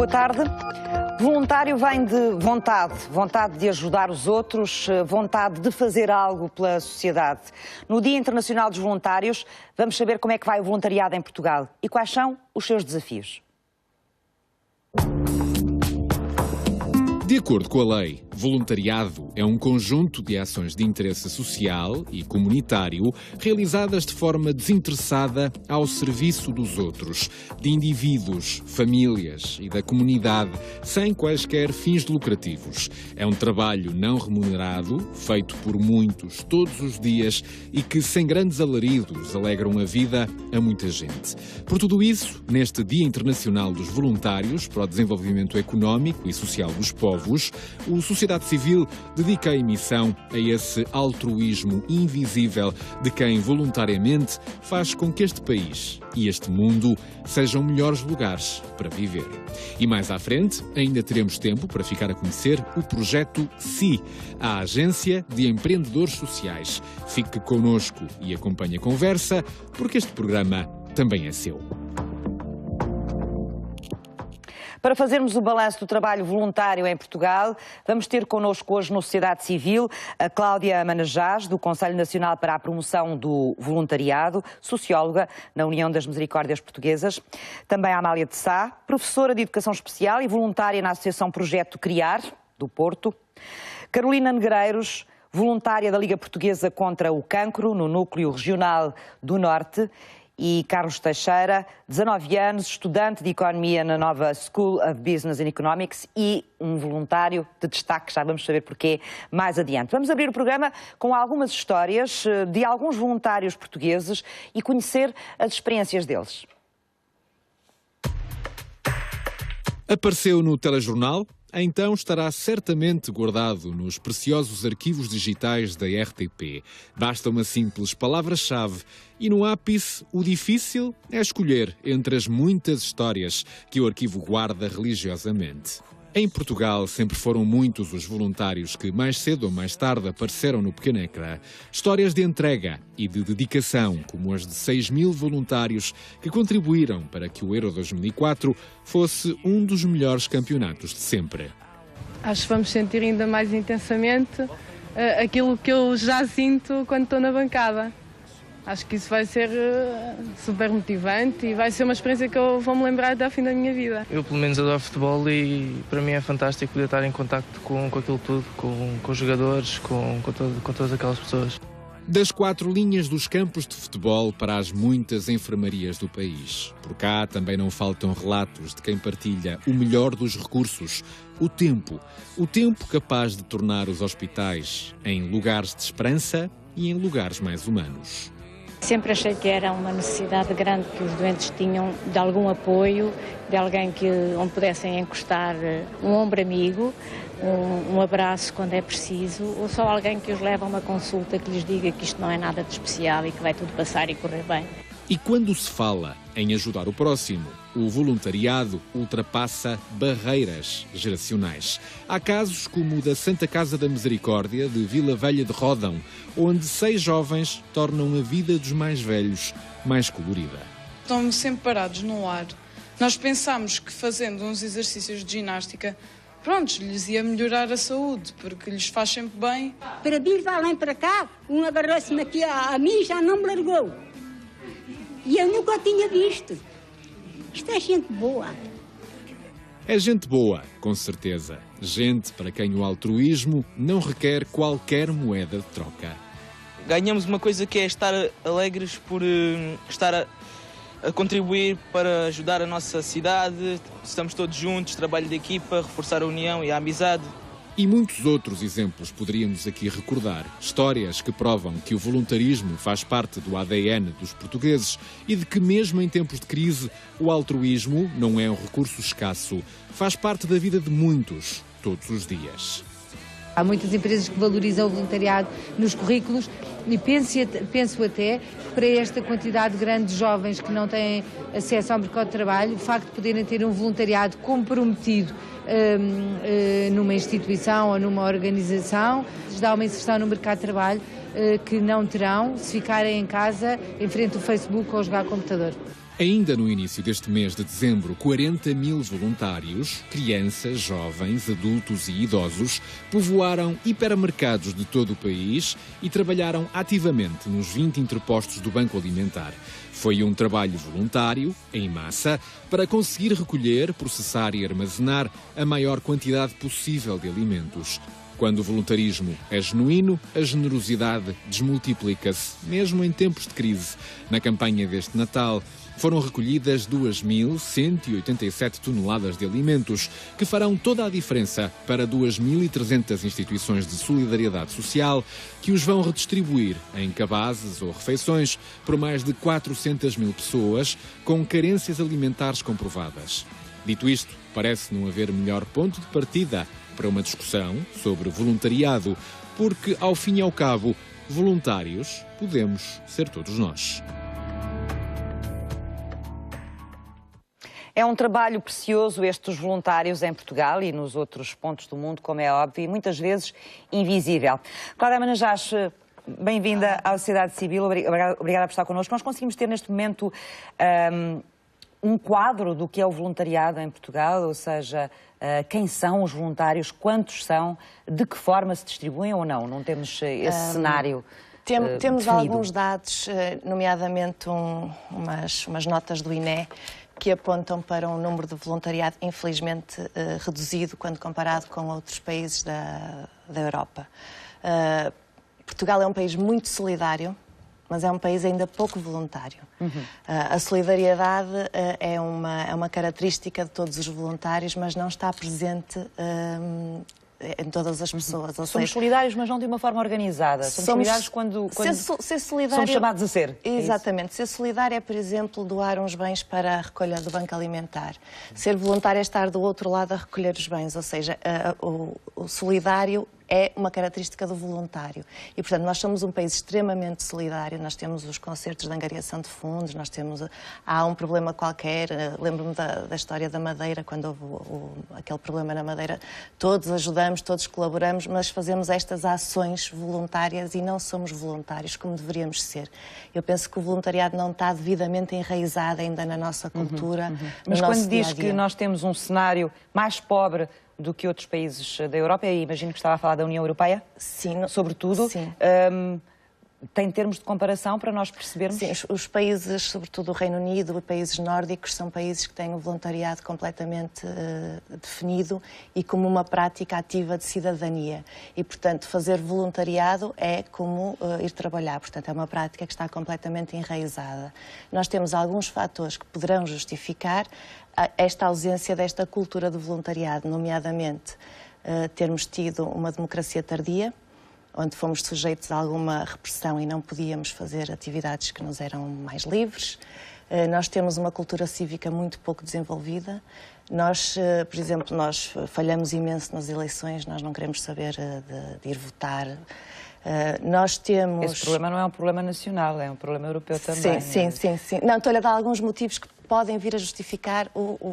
Boa tarde. Voluntário vem de vontade de ajudar os outros, vontade de fazer algo pela sociedade. No Dia Internacional dos Voluntários, vamos saber como é que vai o voluntariado em Portugal e quais são os seus desafios. De acordo com a lei, voluntariado é um conjunto de ações de interesse social e comunitário realizadas de forma desinteressada ao serviço dos outros, de indivíduos, famílias e da comunidade, sem quaisquer fins lucrativos. É um trabalho não remunerado, feito por muitos todos os dias e que, sem grandes alaridos, alegram a vida a muita gente. Por tudo isso, neste Dia Internacional dos Voluntários para o Desenvolvimento Económico e Social dos Povos, a sociedade civil dedica a emissão a esse altruísmo invisível de quem voluntariamente faz com que este país e este mundo sejam melhores lugares para viver. E mais à frente, ainda teremos tempo para ficar a conhecer o projeto SI, a Agência de Empreendedores Sociais. Fique connosco e acompanhe a conversa, porque este programa também é seu. Para fazermos o balanço do trabalho voluntário em Portugal, vamos ter connosco hoje no Sociedade Civil a Cláudia Manajás, do Conselho Nacional para a Promoção do Voluntariado, socióloga na União das Misericórdias Portuguesas. Também a Amália de Sá, professora de Educação Especial e voluntária na Associação Projeto Criar, do Porto. Carolina Negreiros, voluntária da Liga Portuguesa contra o Cancro, no Núcleo Regional do Norte. E Carlos Teixeira, 19 anos, estudante de Economia na nova School of Business and Economics e um voluntário de destaque, já vamos saber porquê mais adiante. Vamos abrir o programa com algumas histórias de alguns voluntários portugueses e conhecer as experiências deles. Apareceu no telejornal? Então estará certamente guardado nos preciosos arquivos digitais da RTP. Basta uma simples palavra-chave e no ápice o difícil é escolher entre as muitas histórias que o arquivo guarda religiosamente. Em Portugal sempre foram muitos os voluntários que mais cedo ou mais tarde apareceram no pequeno ecrã. Histórias de entrega e de dedicação, como as de 6.000 voluntários que contribuíram para que o Euro 2004 fosse um dos melhores campeonatos de sempre. Acho que vamos sentir ainda mais intensamente aquilo que eu já sinto quando estou na bancada. Acho que isso vai ser super motivante e vai ser uma experiência que eu vou me lembrar até ao fim da minha vida. Eu, pelo menos, adoro futebol e para mim é fantástico poder estar em contacto com aquilo tudo, com os jogadores, com todas aquelas pessoas. Das 4 linhas dos campos de futebol para as muitas enfermarias do país. Por cá também não faltam relatos de quem partilha o melhor dos recursos, o tempo. O tempo capaz de tornar os hospitais em lugares de esperança e em lugares mais humanos. Sempre achei que era uma necessidade grande que os doentes tinham de algum apoio, de alguém onde pudessem encostar um ombro amigo, um abraço quando é preciso, ou só alguém que os leve a uma consulta que lhes diga que isto não é nada de especial e que vai tudo passar e correr bem. E quando se fala em ajudar o próximo, o voluntariado ultrapassa barreiras geracionais. Há casos como o da Santa Casa da Misericórdia, de Vila Velha de Ródão, onde 6 jovens tornam a vida dos mais velhos mais colorida. Estão sempre parados no lar. Nós pensámos que fazendo uns exercícios de ginástica, lhes ia melhorar a saúde, porque lhes faz sempre bem. Para vir de além para cá, um agarrou-se-me aqui a mim e já não me largou. E eu nunca tinha visto. Isto é gente boa. É gente boa, com certeza. Gente para quem o altruísmo não requer qualquer moeda de troca. Ganhamos uma coisa que é estar alegres por estar a contribuir para ajudar a nossa cidade. Estamos todos juntos, trabalho de equipa, reforçar a união e a amizade. E muitos outros exemplos poderíamos aqui recordar. Histórias que provam que o voluntarismo faz parte do ADN dos portugueses e de que mesmo em tempos de crise, o altruísmo não é um recurso escasso. Faz parte da vida de muitos, todos os dias. Há muitas empresas que valorizam o voluntariado nos currículos E penso até que para esta quantidade grande de jovens que não têm acesso ao mercado de trabalho, o facto de poderem ter um voluntariado comprometido numa instituição ou numa organização, lhes dá uma inserção no mercado de trabalho que não terão se ficarem em casa em frente ao Facebook ou a jogar computador. Ainda no início deste mês de dezembro, 40 mil voluntários, crianças, jovens, adultos e idosos, povoaram hipermercados de todo o país e trabalharam ativamente nos 20 interpostos do Banco Alimentar. Foi um trabalho voluntário, em massa, para conseguir recolher, processar e armazenar a maior quantidade possível de alimentos. Quando o voluntarismo é genuíno, a generosidade desmultiplica-se, mesmo em tempos de crise. Na campanha deste Natal, foram recolhidas 2.187 toneladas de alimentos, que farão toda a diferença para 2.300 instituições de solidariedade social, que os vão redistribuir em cabazes ou refeições por mais de 400 mil pessoas com carências alimentares comprovadas. Dito isto, parece não haver melhor ponto de partida para uma discussão sobre voluntariado, porque, ao fim e ao cabo, voluntários podemos ser todos nós. É um trabalho precioso este dos voluntários em Portugal e nos outros pontos do mundo, como é óbvio, e muitas vezes invisível. Cláudia Manajás, bem-vinda à sociedade civil, obrigada por estar connosco. Nós conseguimos ter neste momento um quadro do que é o voluntariado em Portugal, ou seja, quem são os voluntários, quantos são, de que forma se distribuem ou não? Não temos esse cenário Temos definido. alguns dados, nomeadamente umas notas do INE, que apontam para um número de voluntariado, infelizmente, reduzido quando comparado com outros países da Europa. Portugal é um país muito solidário, mas é um país ainda pouco voluntário. A solidariedade é uma característica de todos os voluntários, mas não está presente em todas as pessoas. Ou Somos seja, solidários, mas não de uma forma organizada. Somos solidários quando ser solidário, somos chamados a ser. Exatamente. Ser solidário é, por exemplo, doar uns bens para a recolha do Banco Alimentar. Ser voluntário é estar do outro lado a recolher os bens, ou seja, o solidário é uma característica do voluntário. E, portanto, nós somos um país extremamente solidário, nós temos os concertos de angariação de fundos, há um problema qualquer, lembro-me da história da Madeira, quando houve aquele problema na Madeira, todos ajudamos, todos colaboramos, mas fazemos estas ações voluntárias e não somos voluntários como deveríamos ser. Eu penso que o voluntariado não está devidamente enraizado ainda na nossa cultura. Mas quando diz que nós temos um cenário mais pobre do que outros países da Europa, e imagino que estava a falar da União Europeia, sim, sobretudo, sim. Tem termos de comparação para nós percebermos? Sim, os países, sobretudo o Reino Unido e países nórdicos, são países que têm o voluntariado completamente definido e como uma prática ativa de cidadania. E, portanto, fazer voluntariado é como ir trabalhar. Portanto, é uma prática que está completamente enraizada. Nós temos alguns fatores que poderão justificar esta ausência desta cultura de voluntariado, nomeadamente termos tido uma democracia tardia, onde fomos sujeitos a alguma repressão e não podíamos fazer atividades que nos eram mais livres. Nós temos uma cultura cívica muito pouco desenvolvida. Nós, por exemplo, nós falhamos imenso nas eleições, nós não queremos saber de ir votar. Nós temos... Esse problema não é um problema nacional, é um problema europeu também. Sim. Não, estou-lhe a dar alguns motivos que podem vir a justificar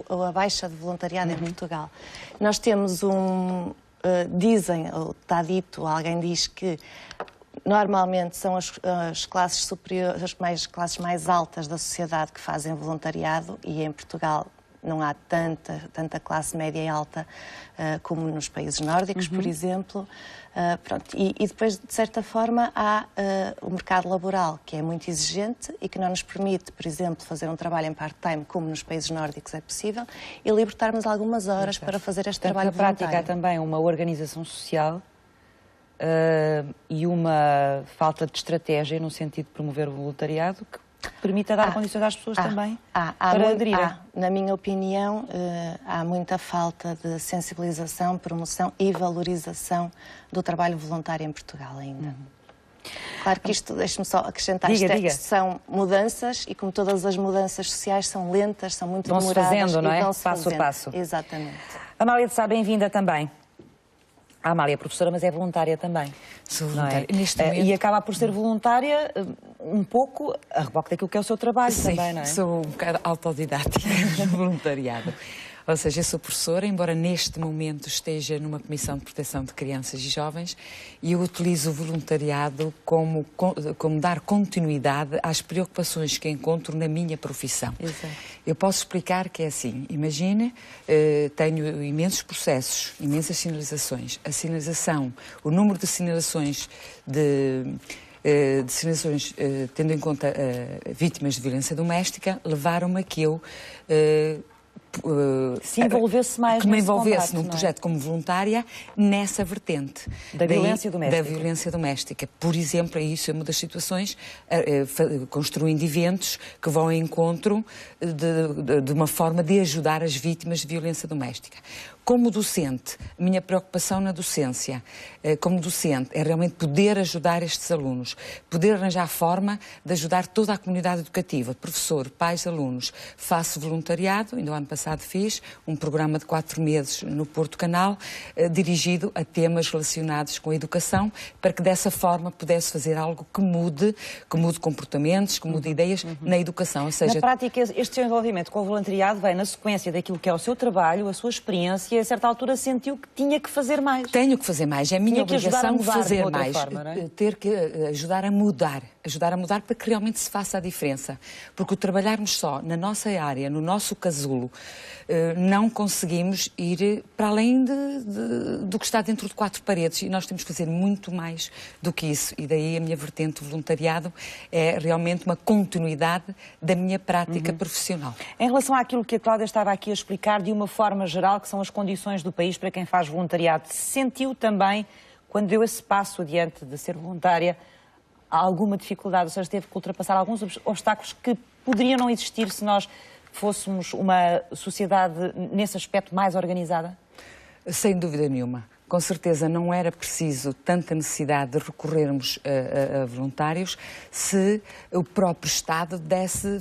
a baixa de voluntariado em Portugal. Nós temos dizem, ou está dito, alguém diz que normalmente são as classes superiores, as classes mais altas da sociedade que fazem voluntariado, e em Portugal não há tanta classe média e alta como nos países nórdicos, por exemplo. Pronto. E depois, de certa forma, há o mercado laboral, que é muito exigente e que não nos permite, por exemplo, fazer um trabalho em part-time, como nos países nórdicos é possível, e libertarmos algumas horas para fazer este trabalho voluntário. Na prática há também uma organização social e uma falta de estratégia no sentido de promover o voluntariado que permita dar condições às pessoas também para aderirem. Na minha opinião, há muita falta de sensibilização, promoção e valorização do trabalho voluntário em Portugal ainda. Claro que isto, deixe-me só acrescentar, diga. São mudanças e como todas as mudanças sociais são lentas, são muito demoradas. Vão-se fazendo, não é? Passo a passo. Exatamente. Amália de Sá, bem-vinda também. A Amália é professora, mas é voluntária também. Sou voluntária. Não é? Neste momento... E acaba por ser voluntária um pouco a reboque daquilo que é o seu trabalho. Sim, também, não é? Sou um bocado autodidática no voluntariado. Ou seja, eu sou professora, embora neste momento esteja numa comissão de proteção de crianças e jovens, e eu utilizo o voluntariado como dar continuidade às preocupações que encontro na minha profissão. Exato. Eu posso explicar que é assim, imagine, tenho imensos processos, imensas sinalizações. A sinalização, o número de sinalizações tendo em conta vítimas de violência doméstica, levaram-me a que eu se envolvesse mais que me nesse envolvesse combate, num não é? projeto como voluntária nessa vertente da violência doméstica. Da violência doméstica. Por exemplo, isso é uma das situações, construindo eventos que vão ao encontro de uma forma de ajudar as vítimas de violência doméstica. Como docente, a minha preocupação na docência, como docente, é realmente poder ajudar estes alunos, poder arranjar forma de ajudar toda a comunidade educativa, professor, pais, alunos. Faço voluntariado, ainda o ano passado fiz um programa de 4 meses no Porto Canal, dirigido a temas relacionados com a educação, para que dessa forma pudesse fazer algo que mude comportamentos, que mude ideias na educação. Ou seja, na prática, este seu envolvimento com o voluntariado vem na sequência daquilo que é o seu trabalho, a sua experiência, e a certa altura sentiu que tinha que fazer mais. Tenho que fazer mais, é a minha obrigação de fazer mais. Forma, não é? Ter que ajudar a mudar para que realmente se faça a diferença. Porque o trabalharmos só na nossa área, no nosso casulo, não conseguimos ir para além do que está dentro de 4 paredes, e nós temos que fazer muito mais do que isso. E daí a minha vertente do voluntariado é realmente uma continuidade da minha prática profissional. Em relação àquilo que a Cláudia estava aqui a explicar, de uma forma geral, que são as condições do país para quem faz voluntariado, sentiu também, quando deu esse passo adiante de ser voluntária, alguma dificuldade? Ou seja, teve que ultrapassar alguns obstáculos que poderiam não existir se nós fôssemos uma sociedade, nesse aspecto, mais organizada? Sem dúvida nenhuma. Com certeza não era preciso tanta necessidade de recorrermos a voluntários se o próprio Estado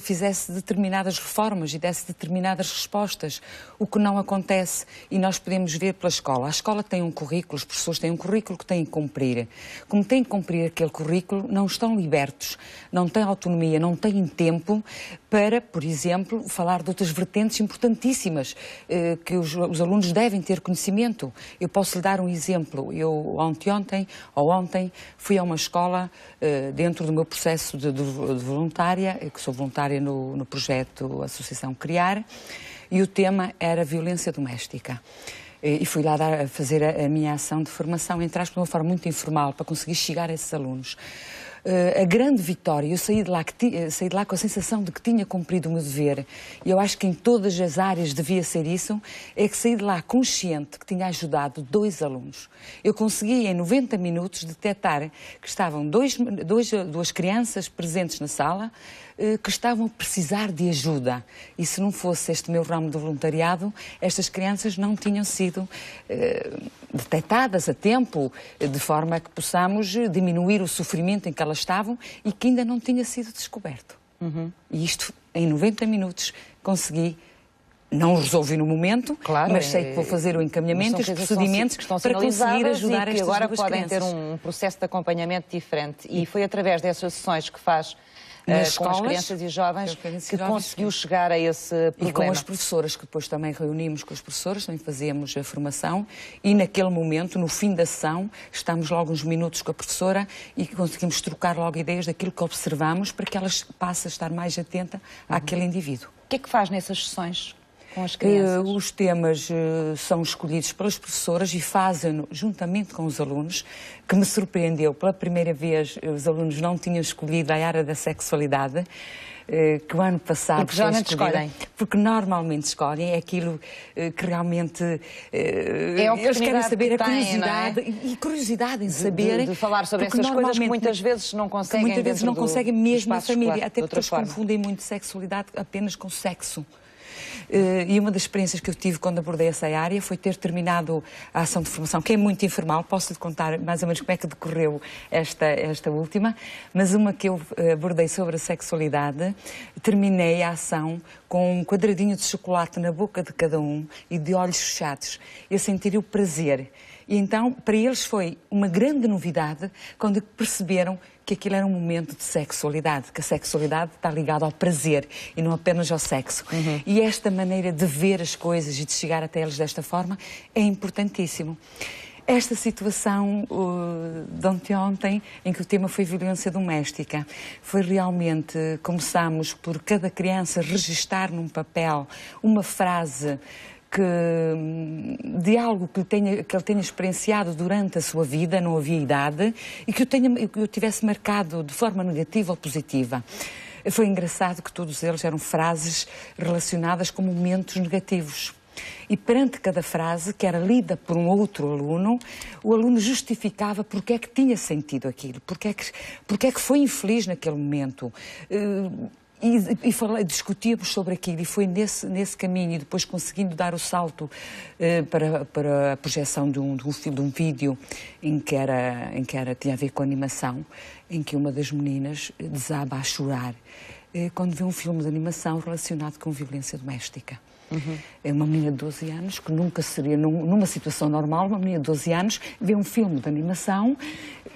fizesse determinadas reformas e desse determinadas respostas, o que não acontece, e nós podemos ver pela escola. A escola tem um currículo, os professores têm um currículo que têm que cumprir. Como têm que cumprir aquele currículo, não estão libertos, não têm autonomia, não têm tempo para, por exemplo, falar de outras vertentes importantíssimas que os alunos devem ter conhecimento. Eu posso lhe dar um exemplo. Eu ontem fui a uma escola dentro do meu processo de voluntária, que sou voluntária no projeto Associação Criar, e o tema era violência doméstica. E fui lá fazer a minha ação de formação, entre aspas, de uma forma muito informal, para conseguir chegar a esses alunos. A grande vitória, eu saí de lá com a sensação de que tinha cumprido o meu dever, e eu acho que em todas as áreas devia ser isso, é que saí de lá consciente que tinha ajudado 2 alunos. Eu consegui em 90 minutos detectar que estavam duas crianças presentes na sala, que estavam a precisar de ajuda. E se não fosse este meu ramo de voluntariado, estas crianças não tinham sido detectadas a tempo, de forma a que possamos diminuir o sofrimento em que elas estavam e que ainda não tinha sido descoberto. E isto, em 90 minutos, consegui. Não resolvi no momento, claro, mas sei que vou fazer o encaminhamento e os procedimentos que estão para conseguir ajudar e que estas agora duas podem crianças. ter um processo de acompanhamento diferente. E foi através dessas sessões que faz com as crianças e jovens que conseguiu chegar a esse problema. E com as professoras, que depois também reunimos com as professoras, também fazemos a formação, e naquele momento, no fim da sessão, estamos logo uns minutos com a professora e conseguimos trocar logo ideias daquilo que observamos para que elas passem a estar mais atenta àquele indivíduo. O que é que faz nessas sessões com as crianças? Os temas são escolhidos pelas professoras e fazem-no juntamente com os alunos, que me surpreendeu. Pela primeira vez, os alunos não tinham escolhido a área da sexualidade, que o ano passado porque geralmente escolhem. Porque normalmente escolhem, é aquilo que realmente eles querem saber, a curiosidade, e curiosidade em saber de falar sobre essas coisas que muitas vezes não conseguem, muitas vezes não conseguem mesmo na família, escolar, até porque eles confundem muito sexualidade apenas com sexo. E uma das experiências que eu tive quando abordei essa área foi ter terminado a ação de formação, que é muito informal, posso-lhe contar mais ou menos como é que decorreu esta última, mas uma que eu abordei sobre a sexualidade, terminei a ação com um quadradinho de chocolate na boca de cada um e de olhos fechados. Eu senti o prazer E então, para eles foi uma grande novidade quando perceberam que aquilo era um momento de sexualidade, que a sexualidade está ligada ao prazer e não apenas ao sexo. E esta maneira de ver as coisas e de chegar até eles desta forma é importantíssimo. Esta situação de ontem, em que o tema foi violência doméstica, foi realmente, começámos por cada criança registar num papel uma frase de algo que ele tenha experienciado durante a sua vida, não havia idade, e que eu tivesse marcado de forma negativa ou positiva. Foi engraçado que todos eles eram frases relacionadas com momentos negativos. E perante cada frase, que era lida por um outro aluno, o aluno justificava porque é que tinha sentido aquilo, porque é que foi infeliz naquele momento. E discutíamos sobre aquilo, e foi nesse caminho, e depois conseguindo dar o salto para a projeção de um vídeo em que tinha a ver com animação, em que uma das meninas desaba a chorar quando vê um filme de animação relacionado com violência doméstica. É uma menina de 12 anos que nunca seria, numa situação normal, uma menina de 12 anos vê um filme de animação.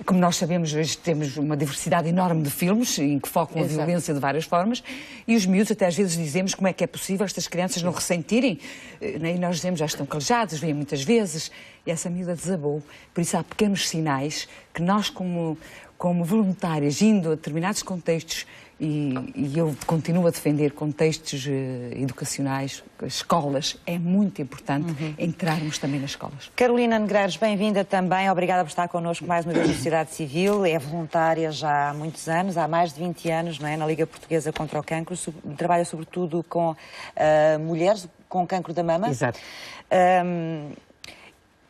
Como nós sabemos, hoje temos uma diversidade enorme de filmes em que focam a violência de várias formas, e os miúdos até às vezes dizemos como é que é possível estas crianças não ressentirem, e nós dizemos já estão calejadas, vêm muitas vezes, e essa miúda desabou. Por isso há pequenos sinais que nós, como voluntárias, indo a determinados contextos, e eu continuo a defender contextos educacionais, escolas, é muito importante entrarmos também nas escolas. Carolina Negreiros, bem-vinda também, obrigada por estar connosco mais uma vez na sociedade civil, é voluntária já há muitos anos, há mais de 20 anos, não é? Na Liga Portuguesa contra o Cancro, trabalha sobretudo com mulheres com cancro da mama. Exato.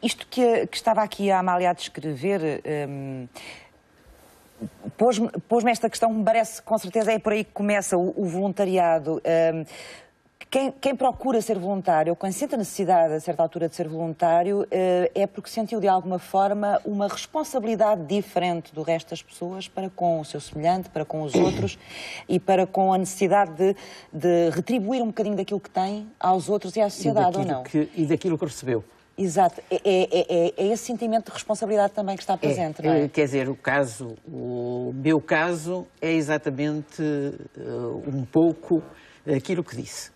Isto que estava aqui a Amália a descrever... pôs-me esta questão que me parece, com certeza, é por aí que começa o voluntariado. Quem procura ser voluntário, ou quem sente a necessidade, a certa altura, de ser voluntário, é porque sentiu, de alguma forma, uma responsabilidade diferente do resto das pessoas para com o seu semelhante, para com os outros, e para com a necessidade de retribuir um bocadinho daquilo que tem aos outros e à sociedade, ou não? E daquilo que recebeu. Exato. É esse sentimento de responsabilidade também que está presente, não é? Quer dizer, o meu caso é exatamente um pouco aquilo que disse.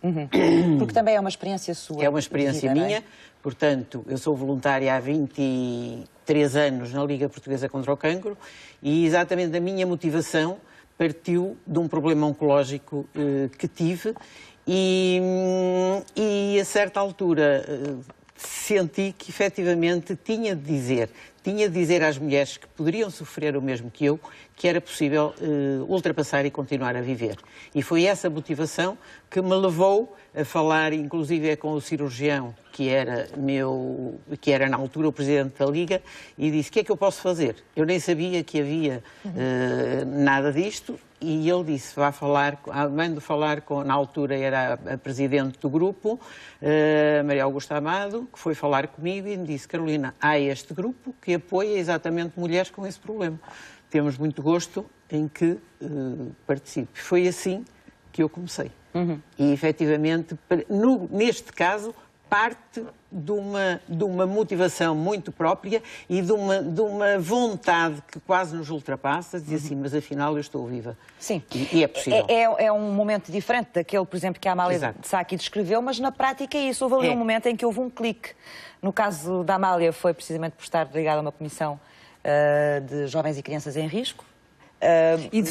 Porque também é uma experiência sua. É uma experiência minha, portanto, eu sou voluntária há 23 anos na Liga Portuguesa contra o Cancro, e exatamente a minha motivação partiu de um problema oncológico que tive, e a certa altura... senti que, efetivamente, tinha de dizer às mulheres que poderiam sofrer o mesmo que eu, que era possível ultrapassar e continuar a viver. E foi essa motivação que me levou a falar, inclusive, com o cirurgião, que era na altura o presidente da Liga, e disse: o que é que eu posso fazer? Eu nem sabia que havia nada disto, e ele disse: mando falar com, na altura era a presidente do grupo, Maria Augusta Amado, que foi falar comigo e me disse: Carolina, há este grupo que apoia exatamente mulheres com esse problema. Temos muito gosto em que participe. Foi assim que eu comecei. E, efetivamente, neste caso, parte de uma motivação muito própria e de uma vontade que quase nos ultrapassa, dizer assim, mas afinal eu estou viva. Sim. E é possível. É um momento diferente daquele, por exemplo, que a Amália Sacchi descreveu, mas na prática é isso. Houve ali um momento em que houve um clique. No caso da Amália foi precisamente por estar ligada a uma comissão de jovens e crianças em risco. E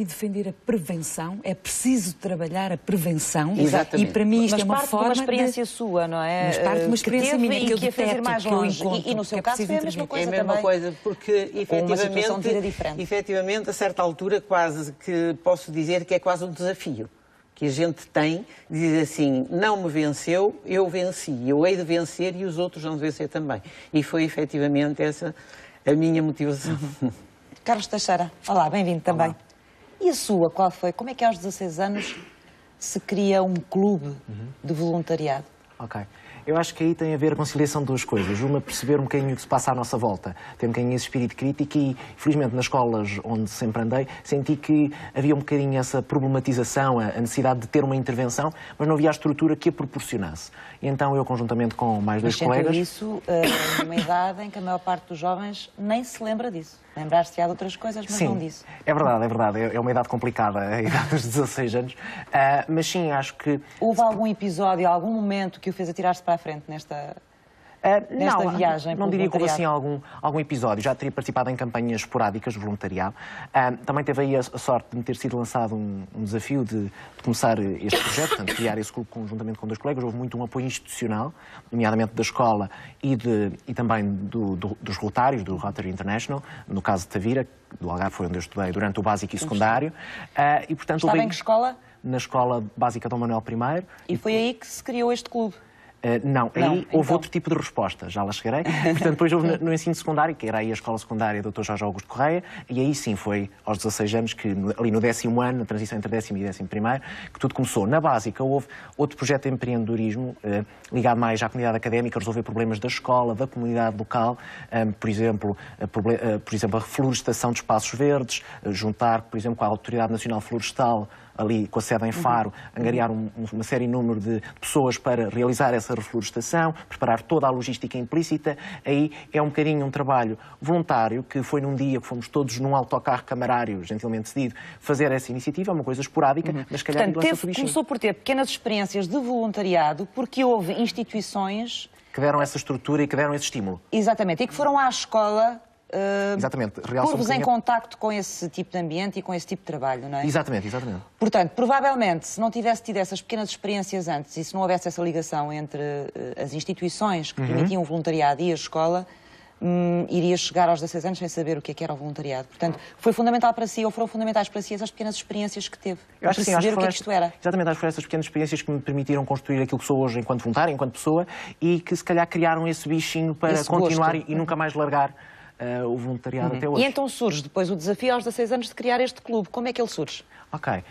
defender a prevenção, é preciso trabalhar a prevenção. Exatamente. E para mim isto é uma forma de uma experiência sua, não é? Mas parte de uma experiência minha que eu detecto, mais longe. E no seu caso foi a mesma coisa também. É a mesma coisa, porque efetivamente a certa altura quase que posso dizer que é quase um desafio que a gente tem, de dizer assim, não me venceu, eu venci, eu hei de vencer e os outros vão vencer também. E foi efetivamente essa a minha motivação. Carlos Teixeira, olá, bem-vindo também. Olá. E a sua, qual foi? Como é que aos 16 anos se cria um clube de voluntariado? Ok. Eu acho que aí tem a ver a conciliação de duas coisas. Uma, perceber um bocadinho o que se passa à nossa volta. Ter um bocadinho esse espírito crítico e, felizmente, nas escolas onde sempre andei, senti que havia um bocadinho essa problematização, a necessidade de ter uma intervenção, mas não havia a estrutura que a proporcionasse. E então eu, conjuntamente com mais dois colegas... isso numa idade em que a maior parte dos jovens nem se lembra disso. Lembrar-se-á de outras coisas, mas sim, não disso. É verdade, é verdade. É uma idade complicada, a idade dos 16 anos. Mas sim, acho que... Houve algum episódio, algum momento que o fez atirar-se para a frente nesta viagem? Não diria que houve assim algum episódio. Já teria participado em campanhas esporádicas de voluntariado. Também teve aí a sorte de me ter sido lançado um desafio de começar este projeto, portanto, criar esse clube conjuntamente com dois colegas. Houve muito um apoio institucional, nomeadamente da escola e também dos Rotários, do Rotary International, no caso de Tavira, do Algarve, foi onde eu estudei durante o básico e secundário. E, portanto, estava em que escola? Na Escola Básica Dom Manuel I. E foi aí que se criou este clube? Não, aí houve outro tipo de resposta, já lá chegarei. Portanto, depois houve no ensino secundário, que era aí a escola secundária do Dr. Jorge Augusto Correia, e aí sim foi aos 16 anos, que ali no 10º ano, na transição entre 10º e 11º, que tudo começou. Na básica houve outro projeto de empreendedorismo, ligado mais à comunidade académica, a resolver problemas da escola, da comunidade local, por exemplo, a reflorestação de espaços verdes, juntar, por exemplo, com a Autoridade Nacional Florestal, ali com a sede em Faro, angariar uma série número de pessoas para realizar essa reflorestação, preparar toda a logística implícita. Aí é um bocadinho um trabalho voluntário, que foi num dia que fomos todos num autocarro camarário, gentilmente cedido, fazer essa iniciativa, uma coisa esporádica, mas se calhar... Portanto, começou por ter pequenas experiências de voluntariado, porque houve instituições... que deram essa estrutura e que deram esse estímulo. Exatamente, e que foram à escola... Exatamente. Pôr-vos em contacto com esse tipo de ambiente e com esse tipo de trabalho, não é? Exatamente, exatamente. Portanto, provavelmente, se não tivesse tido essas pequenas experiências antes e se não houvesse essa ligação entre as instituições que permitiam o voluntariado e a escola, iria chegar aos 16 anos sem saber o que era o voluntariado. Portanto, foi fundamental para si, ou foram fundamentais para si, essas pequenas experiências que teve. Eu acho que sim, o que é que isto era. Exatamente, acho que foram essas pequenas experiências que me permitiram construir aquilo que sou hoje enquanto voluntário, enquanto pessoa, e que se calhar criaram esse bichinho para esse continuar e nunca mais largar o voluntariado até hoje. E então surge depois o desafio aos 16 anos de criar este clube. Como é que ele surge? Ok.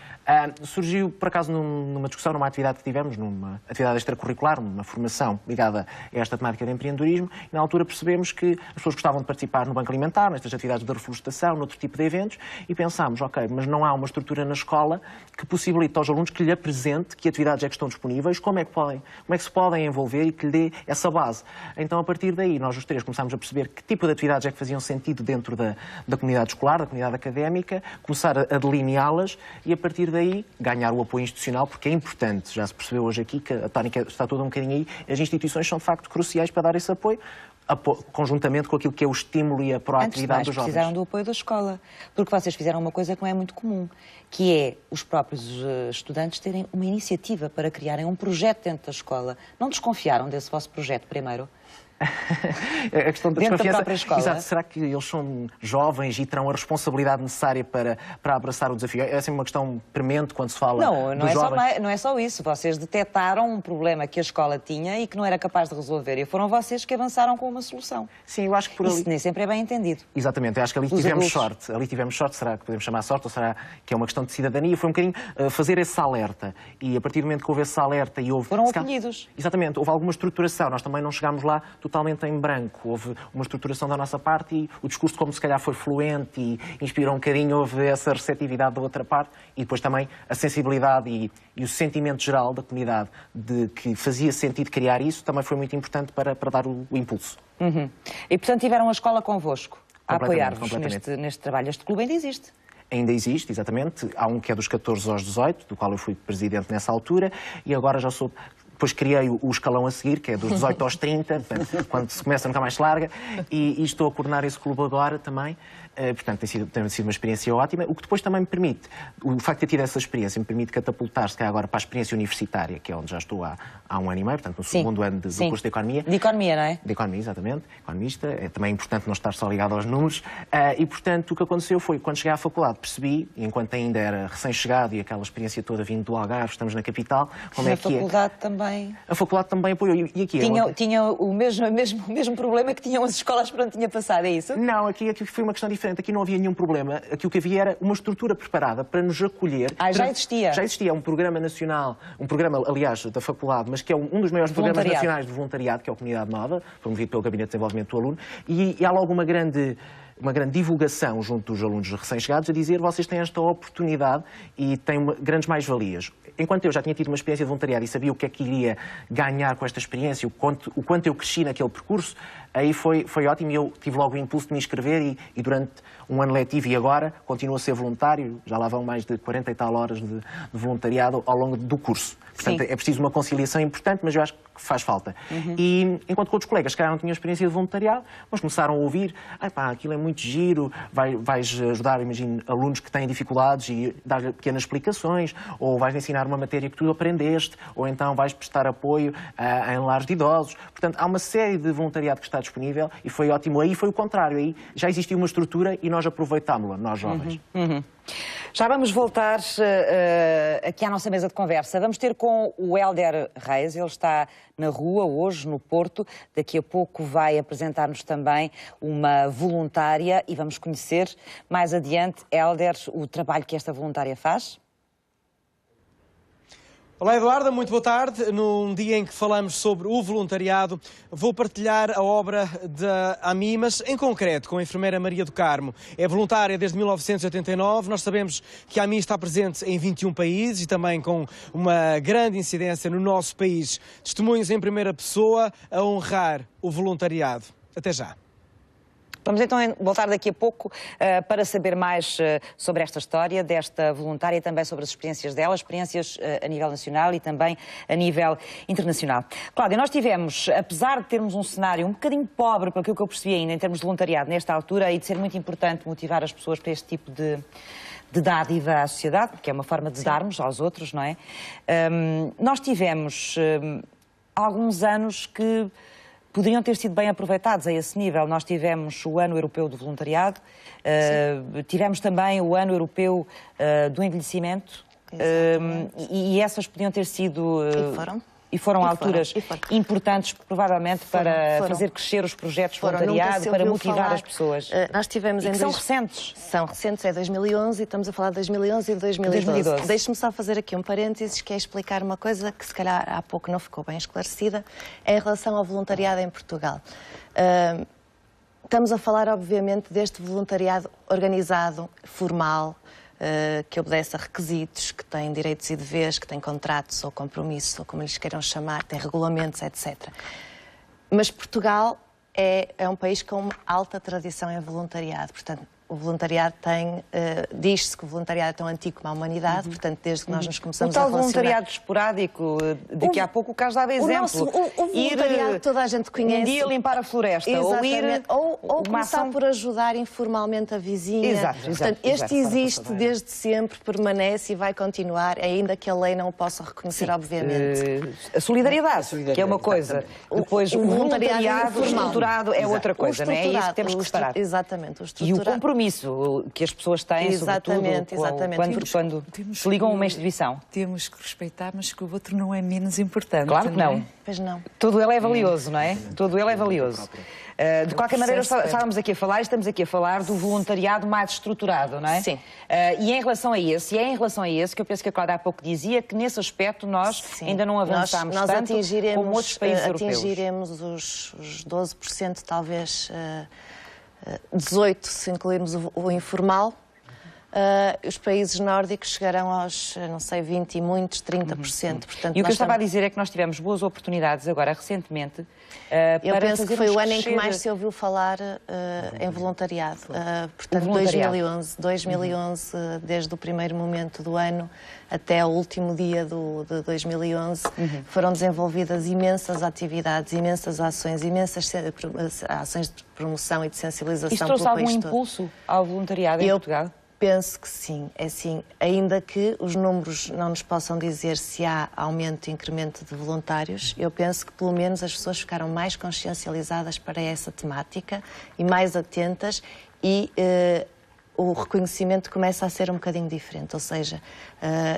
Surgiu, por acaso, numa discussão, numa atividade que tivemos, numa atividade extracurricular, numa formação ligada a esta temática de empreendedorismo, e na altura percebemos que as pessoas gostavam de participar no Banco Alimentar, nestas atividades de reflorestação, noutro tipo de eventos, e pensámos, ok, mas não há uma estrutura na escola que possibilite aos alunos que lhe apresente que atividades é que estão disponíveis, como é que se podem envolver e que lhe dê essa base. Então, a partir daí, nós os três começámos a perceber que tipo de atividades é que faziam sentido dentro da comunidade escolar, da comunidade académica, começar a delineá-las e, a partir daí, ganhar o apoio institucional, porque é importante, já se percebeu hoje aqui que a tónica está toda um bocadinho aí, as instituições são de facto cruciais para dar esse apoio, conjuntamente com aquilo que é o estímulo e a proatividade dos jovens. Precisaram do apoio da escola, porque vocês fizeram uma coisa que não é muito comum, que é os próprios estudantes terem uma iniciativa para criarem um projeto dentro da escola. Não desconfiaram desse vosso projeto primeiro? A questão da dentro desconfiança. Da própria escola. Exato. Será que eles são jovens e terão a responsabilidade necessária para abraçar o desafio? É assim uma questão premente quando se fala dos jovens? Não é só isso. Vocês detectaram um problema que a escola tinha e que não era capaz de resolver. E foram vocês que avançaram com uma solução. Sim, eu acho que por ali... Isso nem sempre é bem entendido. Exatamente. Eu acho que ali tivemos sorte. Ali tivemos sorte. Será que podemos chamar sorte ou será que é uma questão de cidadania? Foi um bocadinho fazer esse alerta. E a partir do momento que houve esse alerta e houve... Foram acolhidos. Exatamente. Houve alguma estruturação. Nós também não chegámos lá totalmente em branco. Houve uma estruturação da nossa parte e o discurso, como se calhar foi fluente e inspirou um bocadinho, houve essa receptividade da outra parte e depois também a sensibilidade e o sentimento geral da comunidade de que fazia sentido criar isso também foi muito importante para dar o impulso. E, portanto, tiveram a escola convosco a apoiar-vos neste trabalho. Este clube ainda existe? Ainda existe, exatamente. Há um que é dos 14 aos 18, do qual eu fui presidente nessa altura, e agora já sou... Depois criei o escalão a seguir, que é dos 18 aos 30, portanto, quando se começa nunca mais se larga, e estou a coordenar esse clube agora também. Portanto, tem sido uma experiência ótima, o que depois também me permite, o facto de ter tido essa experiência, me permite catapultar-se agora para a experiência universitária, que é onde já estou há um ano e meio, portanto, no segundo ano do curso de Economia. De Economia, não é? De Economia, exatamente. Economista. É também importante não estar só ligado aos números. E, portanto, o que aconteceu foi, quando cheguei à faculdade, percebi, enquanto ainda era recém-chegado e aquela experiência toda vindo do Algarve, estamos na capital, como é que é. Na faculdade também também... A faculdade também apoiou. E aqui tinha o mesmo problema que tinham as escolas por onde tinha passado, é isso? Não, aqui foi uma questão diferente. Aqui não havia nenhum problema. Aqui o que havia era uma estrutura preparada para nos acolher. Já existia? Já existia um programa nacional, um programa, aliás, da faculdade, mas que é um dos maiores programas nacionais de voluntariado, que é a Comunidade Nova, promovido pelo Gabinete de Desenvolvimento do Aluno, e há logo uma grande divulgação junto dos alunos recém-chegados a dizer: vocês têm esta oportunidade e têm grandes mais-valias. Enquanto eu já tinha tido uma experiência de voluntariado e sabia o que é que iria ganhar com esta experiência, o quanto eu cresci naquele percurso, aí foi ótimo e eu tive logo o impulso de me inscrever e durante um ano letivo e agora continuo a ser voluntário, já lá vão mais de 40 e tal horas de voluntariado ao longo do curso. Portanto, é preciso uma conciliação importante, mas eu acho que faz falta. E enquanto que outros colegas, se calhar não tinham experiência de voluntariado, mas começaram a ouvir: aquilo é muito giro, vais ajudar, imagino, alunos que têm dificuldades e dar pequenas explicações, ou vais ensinar uma matéria que tu aprendeste, ou então vais prestar apoio em lares de idosos. Portanto, há uma série de voluntariado que está disponível e foi ótimo. Aí foi o contrário, aí já existia uma estrutura e nós aproveitámos-la, nós jovens. Já vamos voltar aqui à nossa mesa de conversa. Vamos ter com o Hélder Reis, ele está na rua hoje, no Porto. Daqui a pouco vai apresentar-nos também uma voluntária e vamos conhecer mais adiante, Hélder, o trabalho que esta voluntária faz. Olá, Eduarda, muito boa tarde. Num dia em que falamos sobre o voluntariado, vou partilhar a obra da AMI, mas em concreto com a enfermeira Maria do Carmo. É voluntária desde 1989. Nós sabemos que a AMI está presente em 21 países e também com uma grande incidência no nosso país. Testemunhos em primeira pessoa a honrar o voluntariado. Até já. Vamos então voltar daqui a pouco para saber mais sobre esta história desta voluntária e também sobre as experiências dela, experiências a nível nacional e também a nível internacional. Cláudia, nós tivemos, apesar de termos um cenário um bocadinho pobre, para aquilo que eu percebi ainda em termos de voluntariado nesta altura, e de ser muito importante motivar as pessoas para este tipo de dádiva à sociedade, que é uma forma de darmos aos outros, não é? Nós tivemos alguns anos que poderiam ter sido bem aproveitados a esse nível. Nós tivemos o Ano Europeu do Voluntariado, tivemos também o Ano Europeu do Envelhecimento, e essas podiam ter sido... E foram alturas importantes, provavelmente, para fazer crescer os projetos de voluntariado, para motivar as pessoas. Nós tivemos são recentes. São recentes, é 2011 e estamos a falar de 2011 e 2012. Deixe-me só fazer aqui um parênteses, que é explicar uma coisa que se calhar há pouco não ficou bem esclarecida, em relação ao voluntariado em Portugal. Estamos a falar, obviamente, deste voluntariado organizado, formal, que obedece a requisitos, que tem direitos e deveres, que tem contratos ou compromissos, ou como lhes queiram chamar, tem regulamentos, etc. Mas Portugal é um país com alta tradição em voluntariado. Portanto, o voluntariado tem... diz-se que o voluntariado é tão antigo como a humanidade, portanto, desde que nós nos começamos a relacionar... O tal voluntariado esporádico, daqui a pouco o Carlos dava exemplo. O voluntariado toda a gente conhece. Um dia limpar a floresta, ou começar por ajudar informalmente a vizinha. Portanto, este existe desde sempre, permanece e vai continuar, ainda que a lei não o possa reconhecer, obviamente. A solidariedade, que é uma coisa. Depois, o voluntariado estruturado é outra coisa, não é? É isso que temos que separar. Exatamente. E o compromisso que as pessoas têm, sobretudo, quando se ligam a uma instituição. Temos que respeitar, mas que o outro não é menos importante. Claro que não. Pois não. Todo ele é valioso, não é? Todo ele é valioso. De qualquer maneira, estávamos aqui a falar, estamos aqui a falar do voluntariado mais estruturado, não é? Sim. E em relação a esse, que eu penso que a Cláudia há pouco dizia, que nesse aspecto nós ainda não avançámos tanto como outros países europeus. Atingiremos os 12%, talvez 18%, se incluirmos o informal. Os países nórdicos chegarão aos, não sei, 20% e muitos, 30%. Portanto, e o que eu estava a dizer é que nós tivemos boas oportunidades agora, recentemente, eu penso que foi o ano em que mais se ouviu falar em voluntariado. Portanto, 2011, desde o primeiro momento do ano até ao último dia de 2011, foram desenvolvidas imensas atividades, imensas ações, imensas ações de promoção e de sensibilização. Isto trouxe algum impulso ao voluntariado em Portugal? Penso que sim, é sim. Ainda que os números não nos possam dizer se há aumento e incremento de voluntários, eu penso que pelo menos as pessoas ficaram mais consciencializadas para essa temática e mais atentas e o reconhecimento começa a ser um bocadinho diferente, ou seja,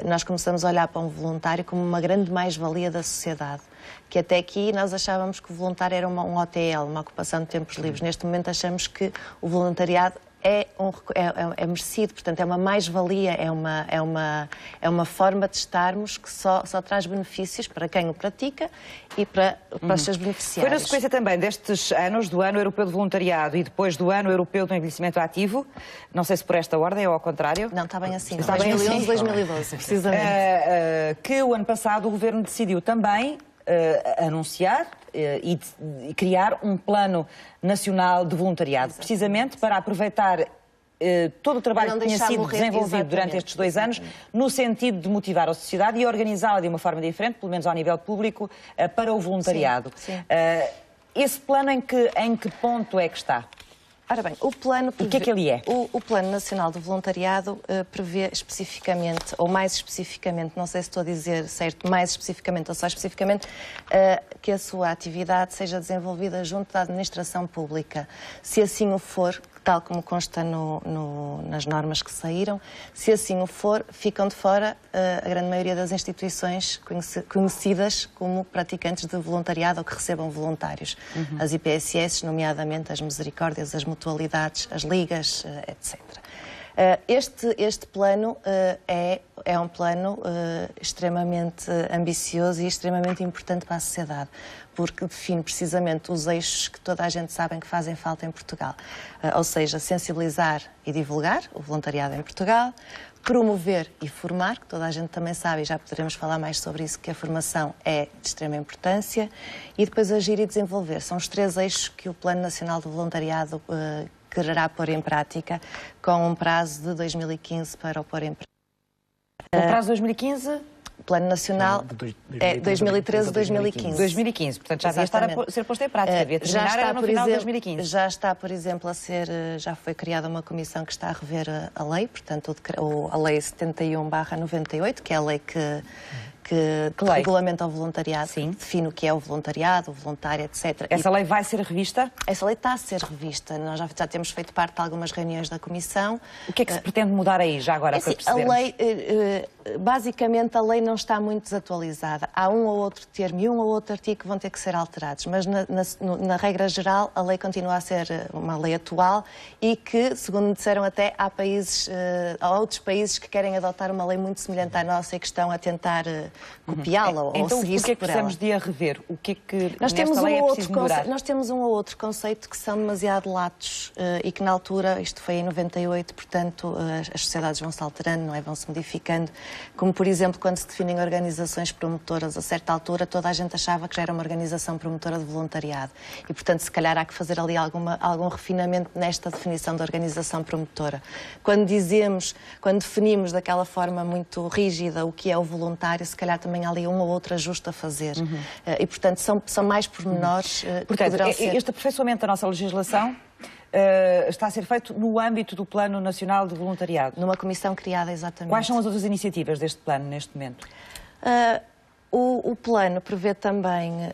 nós começamos a olhar para um voluntário como uma grande mais-valia da sociedade, que até aqui nós achávamos que o voluntário era um OTL, uma ocupação de tempos livres. Neste momento achamos que o voluntariado é merecido, portanto é uma mais-valia, é uma forma de estarmos que só traz benefícios para quem o pratica e para os seus beneficiários. Foi na sequência também destes anos, do Ano Europeu de Voluntariado e depois do Ano Europeu do Envelhecimento Ativo, não sei se por esta ordem ou ao contrário. Não, está bem assim, está 2011, bem assim. 2012, precisamente. Que o ano passado o Governo decidiu também anunciar e criar um plano nacional de voluntariado, precisamente para aproveitar todo o trabalho que tinha sido desenvolvido durante estes 2 anos, no sentido de motivar a sociedade e organizá-la de uma forma diferente, pelo menos ao nível público, para o voluntariado. Sim. Esse plano em que ponto é que está? Ora bem, o plano... O que é que ele é? O Plano Nacional de Voluntariado prevê especificamente, ou mais especificamente, não sei se estou a dizer certo, mais especificamente ou só especificamente, que a sua atividade seja desenvolvida junto da administração pública. Se assim o for, tal como consta nas normas que saíram, se assim o for, ficam de fora a grande maioria das instituições conhecidas como praticantes de voluntariado ou que recebam voluntários. As IPSS, nomeadamente as Misericórdias, as Mutualidades, as Ligas, etc. Este plano é um plano extremamente ambicioso e extremamente importante para a sociedade, porque define precisamente os eixos que toda a gente sabe que fazem falta em Portugal. Ou seja, sensibilizar e divulgar o voluntariado em Portugal, promover e formar, que toda a gente também sabe, e já poderemos falar mais sobre isso, que a formação é de extrema importância, e depois agir e desenvolver. São os 3 eixos que o Plano Nacional de Voluntariado quererá pôr em prática, com um prazo de 2015 para o pôr em prática. O prazo de 2015? Plano Nacional é 2013-2015. 2015, portanto já devia estar a ser posto em prática, devia terminar no final de 2015. Já está, por exemplo, já foi criada uma comissão que está a rever a lei, portanto a lei 71/98, que é a lei que regulamenta o voluntariado, define o que é o voluntariado, o voluntário, etc. Essa lei vai ser revista? Essa lei está a ser revista. Nós já temos feito parte de algumas reuniões da Comissão. O que é que se pretende mudar aí, já agora, para percebermos? A lei, basicamente, a lei não está muito desatualizada. Há um ou outro termo e um ou outro artigo que vão ter que ser alterados, mas na regra geral a lei continua a ser uma lei atual e que, segundo me disseram até, há outros países que querem adotar uma lei muito semelhante à nossa e que estão a tentar copiá-la ou então, seguir-se por ela. Então, o que é que precisamos de a rever? O que é que nós temos lei é preciso melhorar? Nós temos um ou outro conceito que são demasiado latos e que na altura, isto foi em 98, portanto as sociedades vão-se alterando, não é? Vão-se modificando, como por exemplo quando se definem organizações promotoras, a certa altura toda a gente achava que já era uma organização promotora de voluntariado e portanto se calhar há que fazer ali algum refinamento nesta definição de organização promotora. Quando definimos daquela forma muito rígida o que é o voluntário, se calhar também há ali um ou outro ajuste a fazer. E, portanto, são mais pormenores que poderão ser... Este aperfeiçoamento da nossa legislação está a ser feito no âmbito do Plano Nacional de Voluntariado? Numa comissão criada, exatamente. Quais são as outras iniciativas deste plano, neste momento? O plano prevê também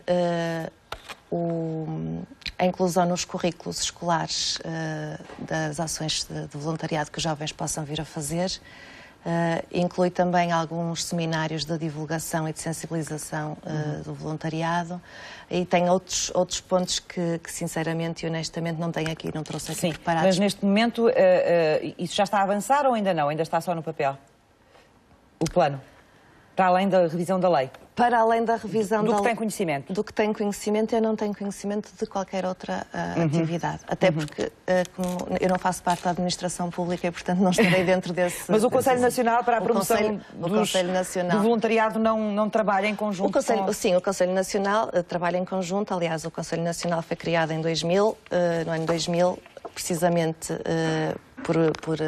a inclusão nos currículos escolares das ações de voluntariado que os jovens possam vir a fazer. Inclui também alguns seminários de divulgação e de sensibilização do voluntariado e tem outros pontos que sinceramente e honestamente não tenho aqui, não trouxe aqui preparados. Mas neste momento isso já está a avançar ou ainda não? Ainda está só no papel? O plano? Para além da revisão da lei? Para além da revisão do que tem conhecimento? Do que tem conhecimento, eu não tenho conhecimento de qualquer outra atividade. Até porque como eu não faço parte da administração pública e, portanto, não estarei dentro desse... Mas o Conselho Nacional para a Promoção do Voluntariado não trabalha em conjunto Sim, o Conselho Nacional trabalha em conjunto. Aliás, o Conselho Nacional foi criado em 2000, no ano 2000, precisamente por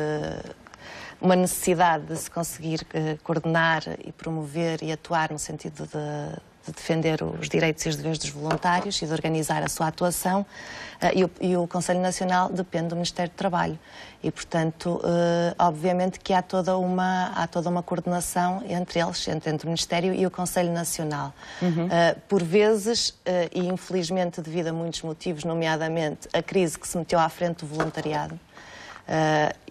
uma necessidade de se conseguir coordenar e promover e atuar no sentido de defender os direitos e os deveres dos voluntários e de organizar a sua atuação. E o Conselho Nacional depende do Ministério do Trabalho. E, portanto, obviamente que há toda uma coordenação entre eles, entre o Ministério e o Conselho Nacional. Por vezes, e infelizmente devido a muitos motivos, nomeadamente a crise que se meteu à frente do voluntariado,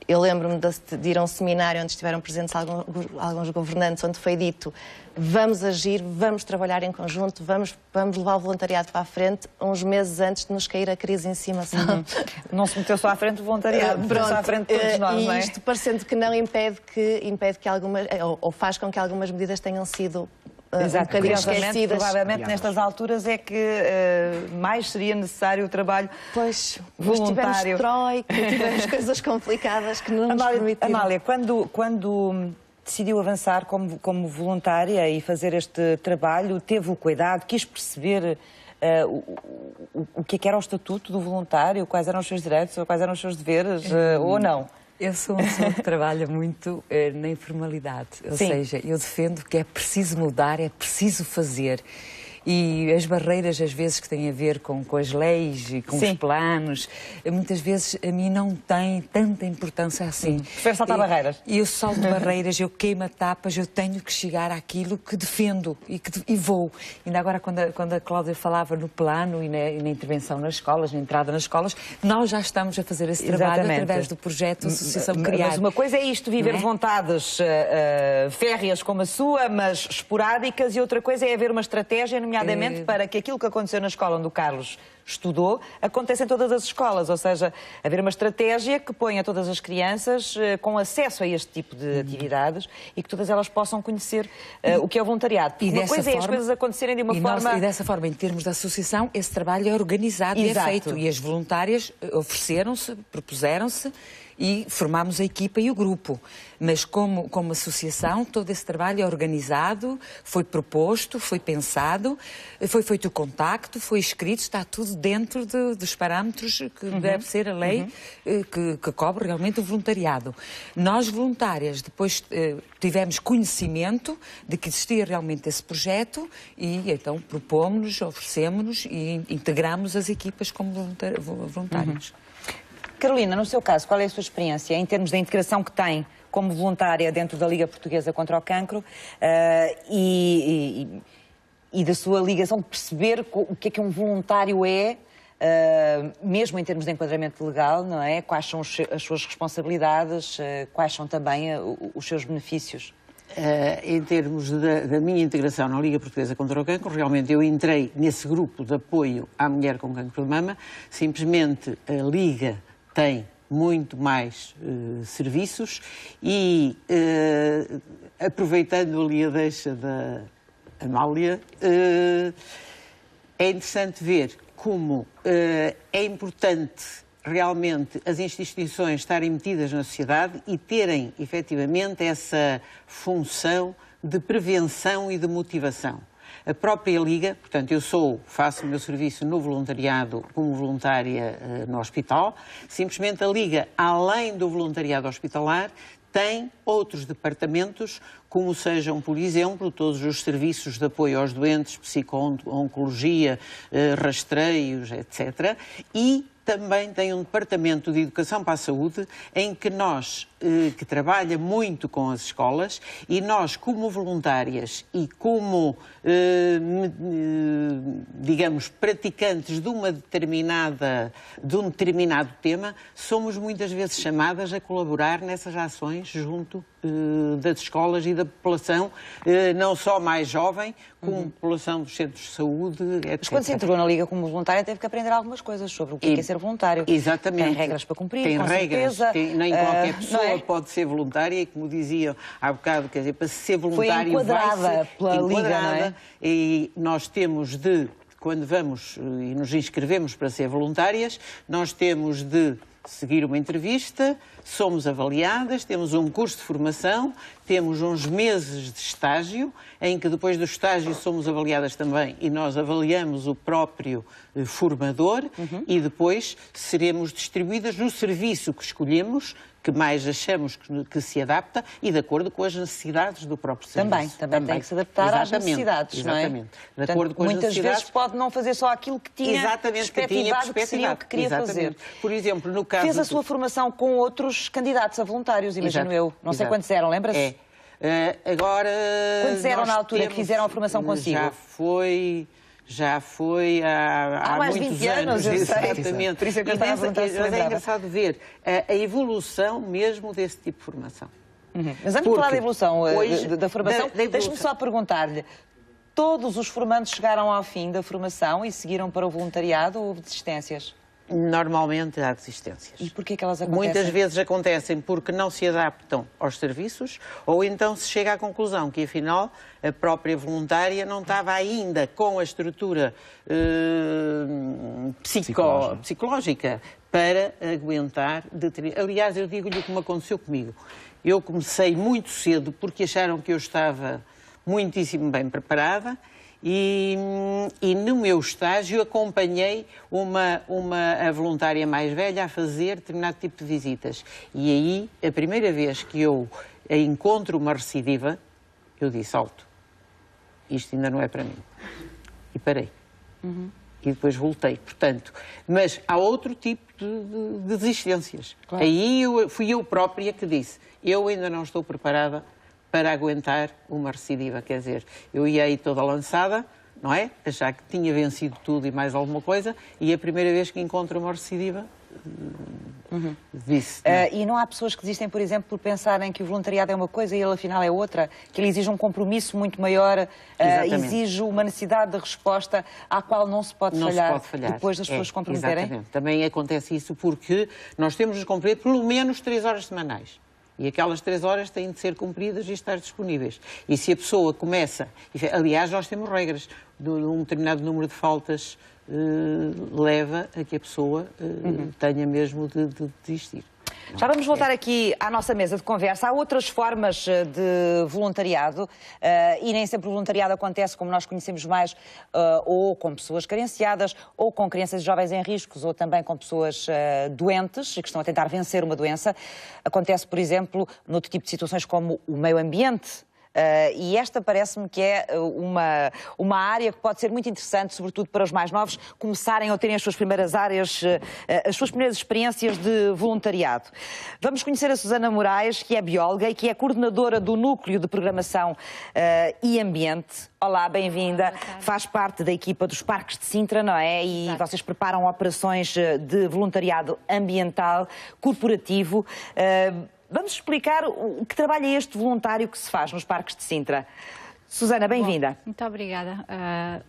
Eu lembro-me de ir a um seminário onde estiveram presentes alguns governantes, onde foi dito: vamos agir, vamos trabalhar em conjunto, vamos levar o voluntariado para a frente, uns meses antes de nos cair a crise em cima. Não se meteu só à frente o voluntariado, meteu-se à frente todos nós, e não é? isto, parecendo que não, impede que algumas, ou faz com que algumas medidas tenham sido um bocadinho esquecidas. Provavelmente nestas alturas é que mais seria necessário o trabalho voluntário. Tivemos troika, tivemos coisas complicadas que não nos permitiram. Amália, quando decidiu avançar como voluntária e fazer este trabalho, teve o cuidado, quis perceber o que era o estatuto do voluntário, quais eram os seus direitos, quais eram os seus deveres, ou não? Eu sou uma pessoa que trabalha muito na informalidade, ou seja, eu defendo que é preciso mudar, é preciso fazer. E as barreiras, às vezes, que têm a ver com as leis e com os planos, muitas vezes a mim não têm tanta importância assim. Prefere saltar barreiras? Eu salto barreiras, eu queimo etapas, eu tenho que chegar àquilo que defendo e vou. Ainda agora, quando a Cláudia falava no plano e na intervenção nas escolas, na entrada nas escolas, nós já estamos a fazer esse trabalho através do projeto Associação Criar. Mas uma coisa é isto, viver vontades férreas como a sua, mas esporádicas, e outra coisa é haver uma estratégia, nomeadamente para que aquilo que aconteceu na escola onde o Carlos estudou aconteça em todas as escolas, ou seja, haver uma estratégia que ponha todas as crianças com acesso a este tipo de atividades e que todas elas possam conhecer o que é o voluntariado. E uma coisa é as coisas acontecerem de uma forma... E dessa forma, em termos da associação, esse trabalho é organizado e é feito. E as voluntárias ofereceram-se, propuseram-se, e formámos a equipa e o grupo. Mas como associação, todo esse trabalho é organizado, foi proposto, foi pensado, foi feito o contacto, foi escrito, está tudo dentro dos parâmetros que deve ser a lei que cobre realmente o voluntariado. Nós, voluntárias, depois tivemos conhecimento de que existia realmente esse projeto e então propomos-nos, oferecemos-nos e integramos as equipas como voluntários. Carolina, no seu caso, qual é a sua experiência em termos da integração que tem como voluntária dentro da Liga Portuguesa contra o Cancro e da sua ligação de perceber o que é um voluntário mesmo em termos de enquadramento legal, não é? Quais são as suas responsabilidades, quais são também os seus benefícios? Em termos da minha integração na Liga Portuguesa contra o Cancro, realmente eu entrei nesse grupo de apoio à mulher com cancro de mama. Simplesmente a Liga tem muito mais serviços e, aproveitando ali a deixa da Amália, é interessante ver como é importante realmente as instituições estarem metidas na sociedade e terem, efetivamente, essa função de prevenção e de motivação. A própria Liga, portanto, eu faço o meu serviço no voluntariado como voluntária no hospital. Simplesmente a Liga, além do voluntariado hospitalar, tem outros departamentos, como sejam, por exemplo, todos os serviços de apoio aos doentes, psico-oncologia, rastreios, etc. E também tem um departamento de educação para a saúde em que que trabalha muito com as escolas, e nós, como voluntárias e como, digamos, praticantes de um determinado tema, somos muitas vezes chamadas a colaborar nessas ações junto das escolas e da população, não só mais jovem, como a população dos centros de saúde, etc. Mas quando se entrou na Liga como voluntária, teve que aprender algumas coisas sobre o que é ser voluntário. Exatamente. Tem regras para cumprir, tem com regras, certeza. Nem qualquer pessoa pode ser voluntária, e como diziam há bocado, quer dizer, para ser voluntário foi enquadrada pela Liga, não é? E nós temos quando vamos e nos inscrevemos para ser voluntárias, nós temos de seguir uma entrevista, somos avaliadas, temos um curso de formação, temos uns meses de estágio, em que depois do estágio somos avaliadas também e nós avaliamos o próprio formador e depois seremos distribuídas no serviço que escolhemos, que mais achamos que se adapta e de acordo com as necessidades do próprio serviço. Também tem que se adaptar às necessidades, não é? Exatamente. De acordo com as muitas necessidades. Vezes pode não fazer só aquilo que tinha perspectivado, que seria o que queria fazer. Por exemplo, no caso... Fez a sua formação com outros candidatos a voluntários, imagino eu. Não sei quantos eram, Agora... Quantos eram na altura que fizeram a formação consigo? Já foi... Já foi há mais muitos 20 anos, eu sei. Exatamente. Por isso é que eu estava a perguntar se mas é lembrava. engraçado ver a evolução mesmo desse tipo de formação. Mas antes de falar da evolução, hoje, da formação, da evolução. deixe-me só perguntar-lhe, todos os formandos chegaram ao fim da formação e seguiram para o voluntariado ou houve desistências? Normalmente há desistências. E porquê que elas acontecem? Muitas vezes acontecem porque não se adaptam aos serviços ou então se chega à conclusão que, afinal, a própria voluntária não estava ainda com a estrutura psicológica para aguentar. Aliás, eu digo-lhe como aconteceu comigo. Eu comecei muito cedo porque acharam que eu estava muitíssimo bem preparada. E no meu estágio acompanhei a voluntária mais velha a fazer determinado tipo de visitas. E aí, a primeira vez que eu encontro uma recidiva, eu disse, alto, isto ainda não é para mim. E parei. E depois voltei, portanto. Mas há outro tipo de desistências. Claro. Aí fui eu própria que disse, eu ainda não estou preparada para aguentar uma recidiva, quer dizer, eu ia aí toda lançada, não é? Achar que tinha vencido tudo e mais alguma coisa, e a primeira vez que encontro uma recidiva, disse... E não há pessoas que desistem, por exemplo, por pensarem que o voluntariado é uma coisa e ele afinal é outra, que ele exige um compromisso muito maior, exige uma necessidade de resposta à qual não se pode falhar depois das pessoas se comprometerem? Exatamente. Também acontece isso porque nós temos de cumprir pelo menos 3 horas semanais. E aquelas 3 horas têm de ser cumpridas e estar disponíveis. E se a pessoa começa... Aliás, nós temos regras. Um determinado número de faltas leva a que a pessoa tenha mesmo de desistir. Já vamos voltar aqui à nossa mesa de conversa. Há outras formas de voluntariado e nem sempre o voluntariado acontece como nós conhecemos mais, ou com pessoas carenciadas, ou com crianças e jovens em riscos, ou também com pessoas doentes que estão a tentar vencer uma doença. Acontece, por exemplo, noutro tipo de situações como o meio ambiente. E esta parece-me que é uma área que pode ser muito interessante, sobretudo para os mais novos, começarem a terem as suas primeiras áreas, as suas primeiras experiências de voluntariado. Vamos conhecer a Susana Moraes, que é bióloga e que é coordenadora do Núcleo de Programação e Ambiente. Olá, bem-vinda. Faz parte da equipa dos Parques de Sintra, não é? E vocês preparam operações de voluntariado ambiental, corporativo. Vamos explicar o que trabalho é este voluntário que se faz nos Parques de Sintra. Susana, bem-vinda. Muito obrigada.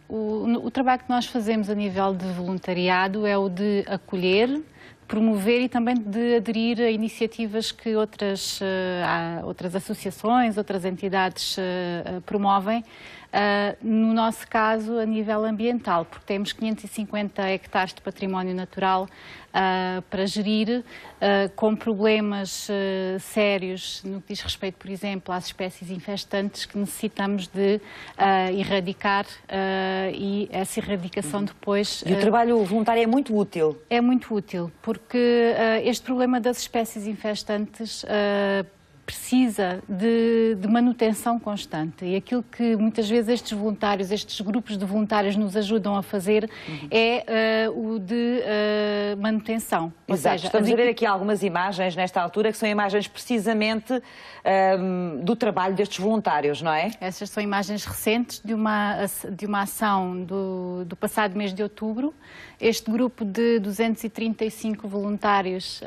O trabalho que nós fazemos a nível de voluntariado é o de acolher, promover e também de aderir a iniciativas que outras associações, outras entidades promovem. No nosso caso, a nível ambiental, porque temos 550 hectares de património natural para gerir, com problemas sérios no que diz respeito, por exemplo, às espécies infestantes que necessitamos de erradicar e essa erradicação depois... E o trabalho voluntário é muito útil? É muito útil, porque este problema das espécies infestantes precisa de manutenção constante e aquilo que muitas vezes estes voluntários, estes grupos de voluntários nos ajudam a fazer é o de manutenção. Ou seja, estamos a ver aqui algumas imagens nesta altura que são imagens precisamente do trabalho destes voluntários, não é? Essas são imagens recentes de uma ação do passado mês de outubro. Este grupo de 235 voluntários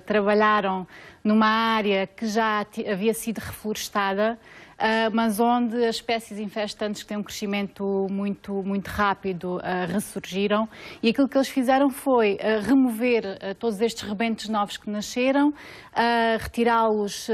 trabalharam numa área que já havia sido reflorestada, mas onde as espécies infestantes que têm um crescimento muito rápido ressurgiram, e aquilo que eles fizeram foi remover todos estes rebentos novos que nasceram, retirá-los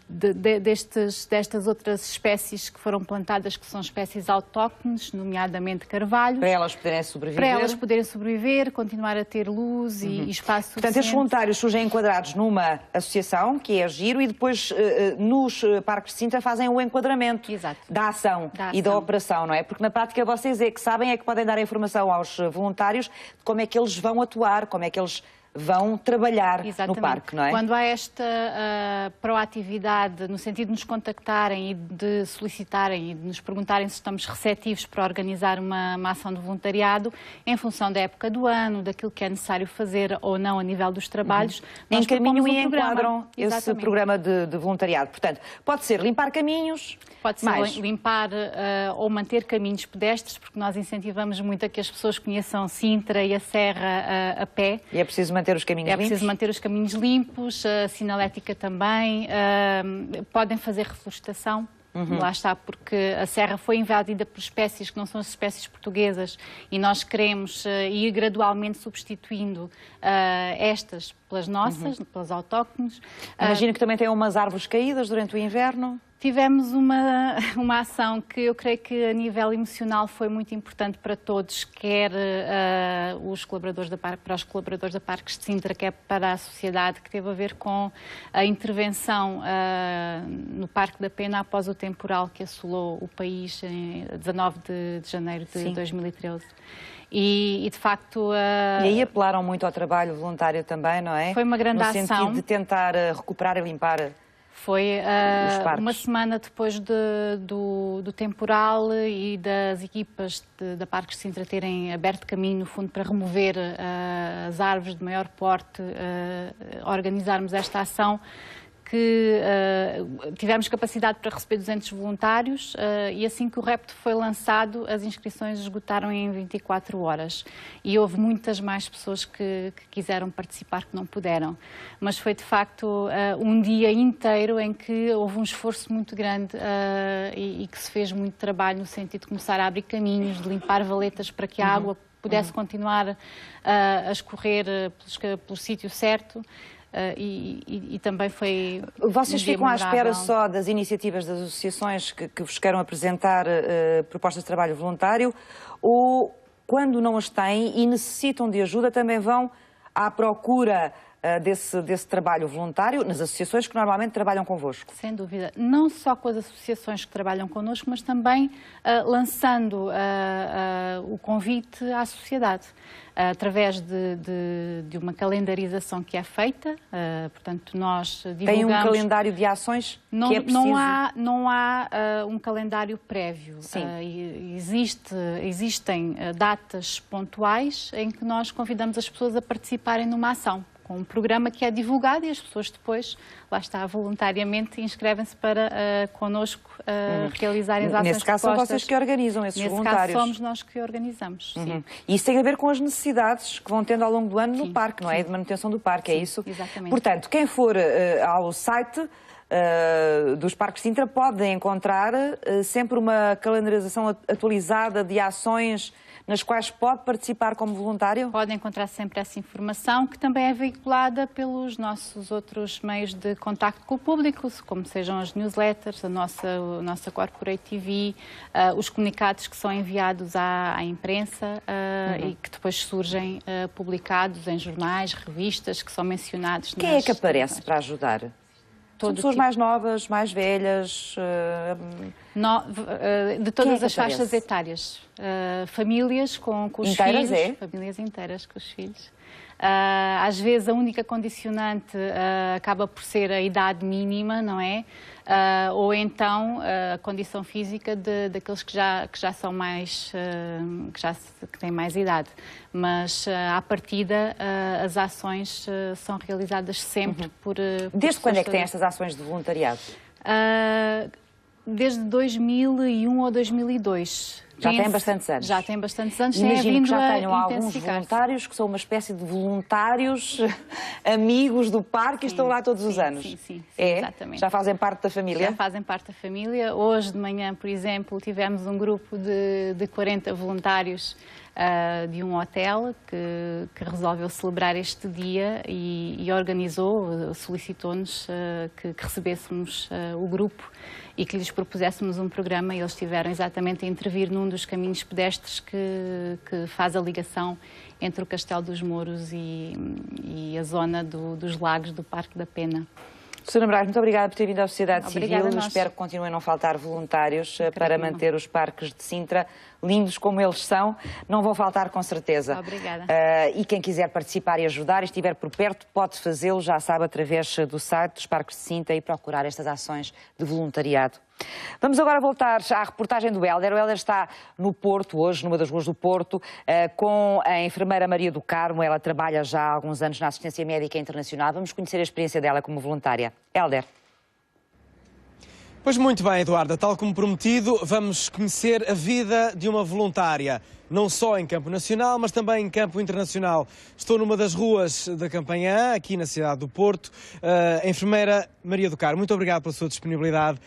destas outras espécies que foram plantadas, que são espécies autóctones, nomeadamente carvalhos. Para elas poderem sobreviver. Para elas poderem sobreviver, continuar a ter luz e espaço suficiente. Portanto, estes voluntários surgem enquadrados numa associação, que é a Giro, e depois nos Parques de Sintra fazem o enquadramento da ação e da operação, não é? Porque na prática vocês é que sabem, é que podem dar a informação aos voluntários de como é que eles vão atuar, como é que eles vão trabalhar Exatamente. no parque, não é? Quando há esta proatividade, no sentido de nos contactarem e de solicitarem e de nos perguntarem se estamos receptivos para organizar uma ação de voluntariado, em função da época do ano, daquilo que é necessário fazer ou não a nível dos trabalhos, nós encaminham e programa. enquadram esse Exatamente. programa de voluntariado. Portanto, pode ser limpar caminhos, pode ser mais. limpar ou manter caminhos pedestres, porque nós incentivamos muito a que as pessoas conheçam Sintra e a Serra a pé. E é preciso manter os caminhos limpos? É preciso manter os caminhos limpos, a sinalética também. Podem fazer reflorestação. Lá está, porque a serra foi invadida por espécies que não são as espécies portuguesas e nós queremos ir gradualmente substituindo estas pelas nossas, pelas autóctones. Imagino que também tem umas árvores caídas durante o inverno. Tivemos uma ação que eu creio que a nível emocional foi muito importante para todos, quer os colaboradores para os colaboradores da Parques de Sintra, quer para a sociedade, que teve a ver com a intervenção no Parque da Pena após o temporal que assolou o país em 19 de janeiro de 2013. E de facto... E aí apelaram muito ao trabalho voluntário também, não é? Foi uma grande ação. No sentido de tentar recuperar e limpar... Foi uma semana depois do temporal e das equipas da Parques de Sintra terem aberto caminho, no fundo, para remover as árvores de maior porte, organizarmos esta ação, que tivemos capacidade para receber 200 voluntários e assim que o repto foi lançado, as inscrições esgotaram em 24 horas. E houve muitas mais pessoas que quiseram participar que não puderam. Mas foi, de facto, um dia inteiro em que houve um esforço muito grande e que se fez muito trabalho no sentido de começar a abrir caminhos, de limpar valetas para que a água pudesse continuar a escorrer pelo sítio certo. E também foi... Vocês ficam à espera só das iniciativas das associações que vos queiram apresentar propostas de trabalho voluntário, ou quando não as têm e necessitam de ajuda também vão à procura desse trabalho voluntário nas associações que normalmente trabalham convosco? Sem dúvida. Não só com as associações que trabalham connosco, mas também lançando o convite à sociedade. Através de uma calendarização que é feita, portanto nós divulgamos... Tem um calendário de ações que é preciso? Não há um calendário prévio. Existem datas pontuais em que nós convidamos as pessoas a participarem numa ação, com um programa que é divulgado e as pessoas depois, lá está, voluntariamente inscrevem-se para connosco realizarem as ações. Nesse caso são vocês que organizam esses voluntários? Nesse caso somos nós que organizamos, sim. E isso tem a ver com as necessidades que vão tendo ao longo do ano no parque, não é? De manutenção do parque, é isso? Exatamente. Portanto, quem for ao site dos Parques de Sintra pode encontrar sempre uma calendarização atualizada de ações nas quais pode participar como voluntário? Pode encontrar sempre essa informação, que também é veiculada pelos nossos outros meios de contacto com o público, como sejam as newsletters, a nossa Corporate TV, os comunicados que são enviados à imprensa e que depois surgem publicados em jornais, revistas, que são mencionados. Quem é que aparece para ajudar? São pessoas mais novas, mais velhas? De todas as faixas etárias. Famílias com os inteiras, filhos. Famílias inteiras com os filhos. Às vezes a única condicionante acaba por ser a idade mínima, não é? Ou então a condição física daqueles que já são mais, que têm mais idade. Mas à partida as ações são realizadas sempre por Desde quando é que tem estas ações de voluntariado? Desde 2001 ou 2002. Já tem bastantes anos. Já tem bastantes anos. Imagino que já tenham alguns voluntários que são uma espécie de voluntários amigos do parque e estão lá todos os anos. Sim, exatamente. Já fazem parte da família? Já fazem parte da família. Hoje de manhã, por exemplo, tivemos um grupo de 40 voluntários de um hotel que resolveu celebrar este dia e organizou, solicitou-nos que recebêssemos o grupo e que lhes propuséssemos um programa, e eles estiveram exatamente a intervir num dos caminhos pedestres que faz a ligação entre o Castelo dos Mouros e a zona dos lagos do Parque da Pena. Sra. Braz, muito obrigada por ter vindo à sociedade civil. Espero que continuem a não faltar voluntários para manter os parques de Sintra lindos como eles são, não vão faltar com certeza. Obrigada. E quem quiser participar e ajudar e estiver por perto, pode fazê-lo, já sabe, através do site dos Parques de Sintra e procurar estas ações de voluntariado. Vamos agora voltar à reportagem do Hélder. O Hélder está no Porto, hoje, numa das ruas do Porto, com a enfermeira Maria do Carmo. Ela trabalha já há alguns anos na assistência médica internacional. Vamos conhecer a experiência dela como voluntária. Hélder. Pois muito bem, Eduarda. Tal como prometido, vamos conhecer a vida de uma voluntária. Não só em campo nacional, mas também em campo internacional. Estou numa das ruas da Campanhã, aqui na cidade do Porto. A enfermeira Maria do Carmo, muito obrigado pela sua disponibilidade.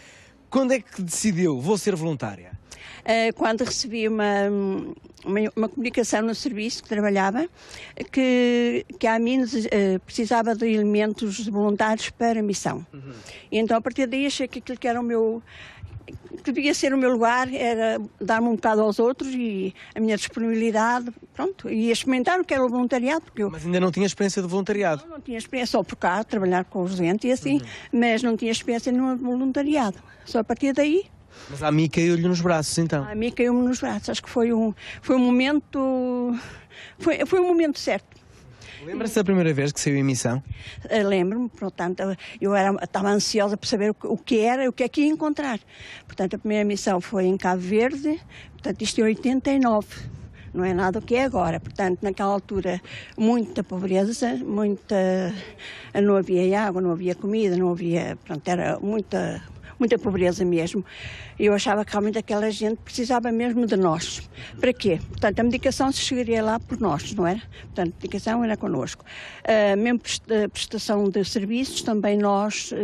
Quando é que decidiu, vou ser voluntária? Quando recebi uma comunicação no serviço que trabalhava, que a AMINES precisava de elementos voluntários para a missão. E então, a partir daí, achei que aquilo que era que devia ser o meu lugar, era dar-me um bocado aos outros e a minha disponibilidade, pronto, e experimentar o que era o voluntariado. Porque Mas ainda não tinha experiência de voluntariado? Não tinha experiência, só por cá, trabalhar com os doentes e assim, mas não tinha experiência no voluntariado. Só a partir daí... Mas a mim caiu-lhe nos braços, então? A mim caiu-me nos braços, acho que foi um momento... Foi um momento certo. Lembra-se da primeira vez que saiu em missão? Lembro-me, portanto, eu estava ansiosa por saber o que era, o que é que ia encontrar. Portanto, a primeira missão foi em Cabo Verde, portanto, isto em 89. Não é nada o que é agora. Portanto, naquela altura, muita pobreza, não havia água, não havia comida, não havia... Portanto, era muita pobreza mesmo. Eu achava que realmente aquela gente precisava mesmo de nós. Para quê? Portanto, a medicação se chegaria lá por nós, não era? Portanto, a medicação era connosco. Mesmo prestação de serviços, também nós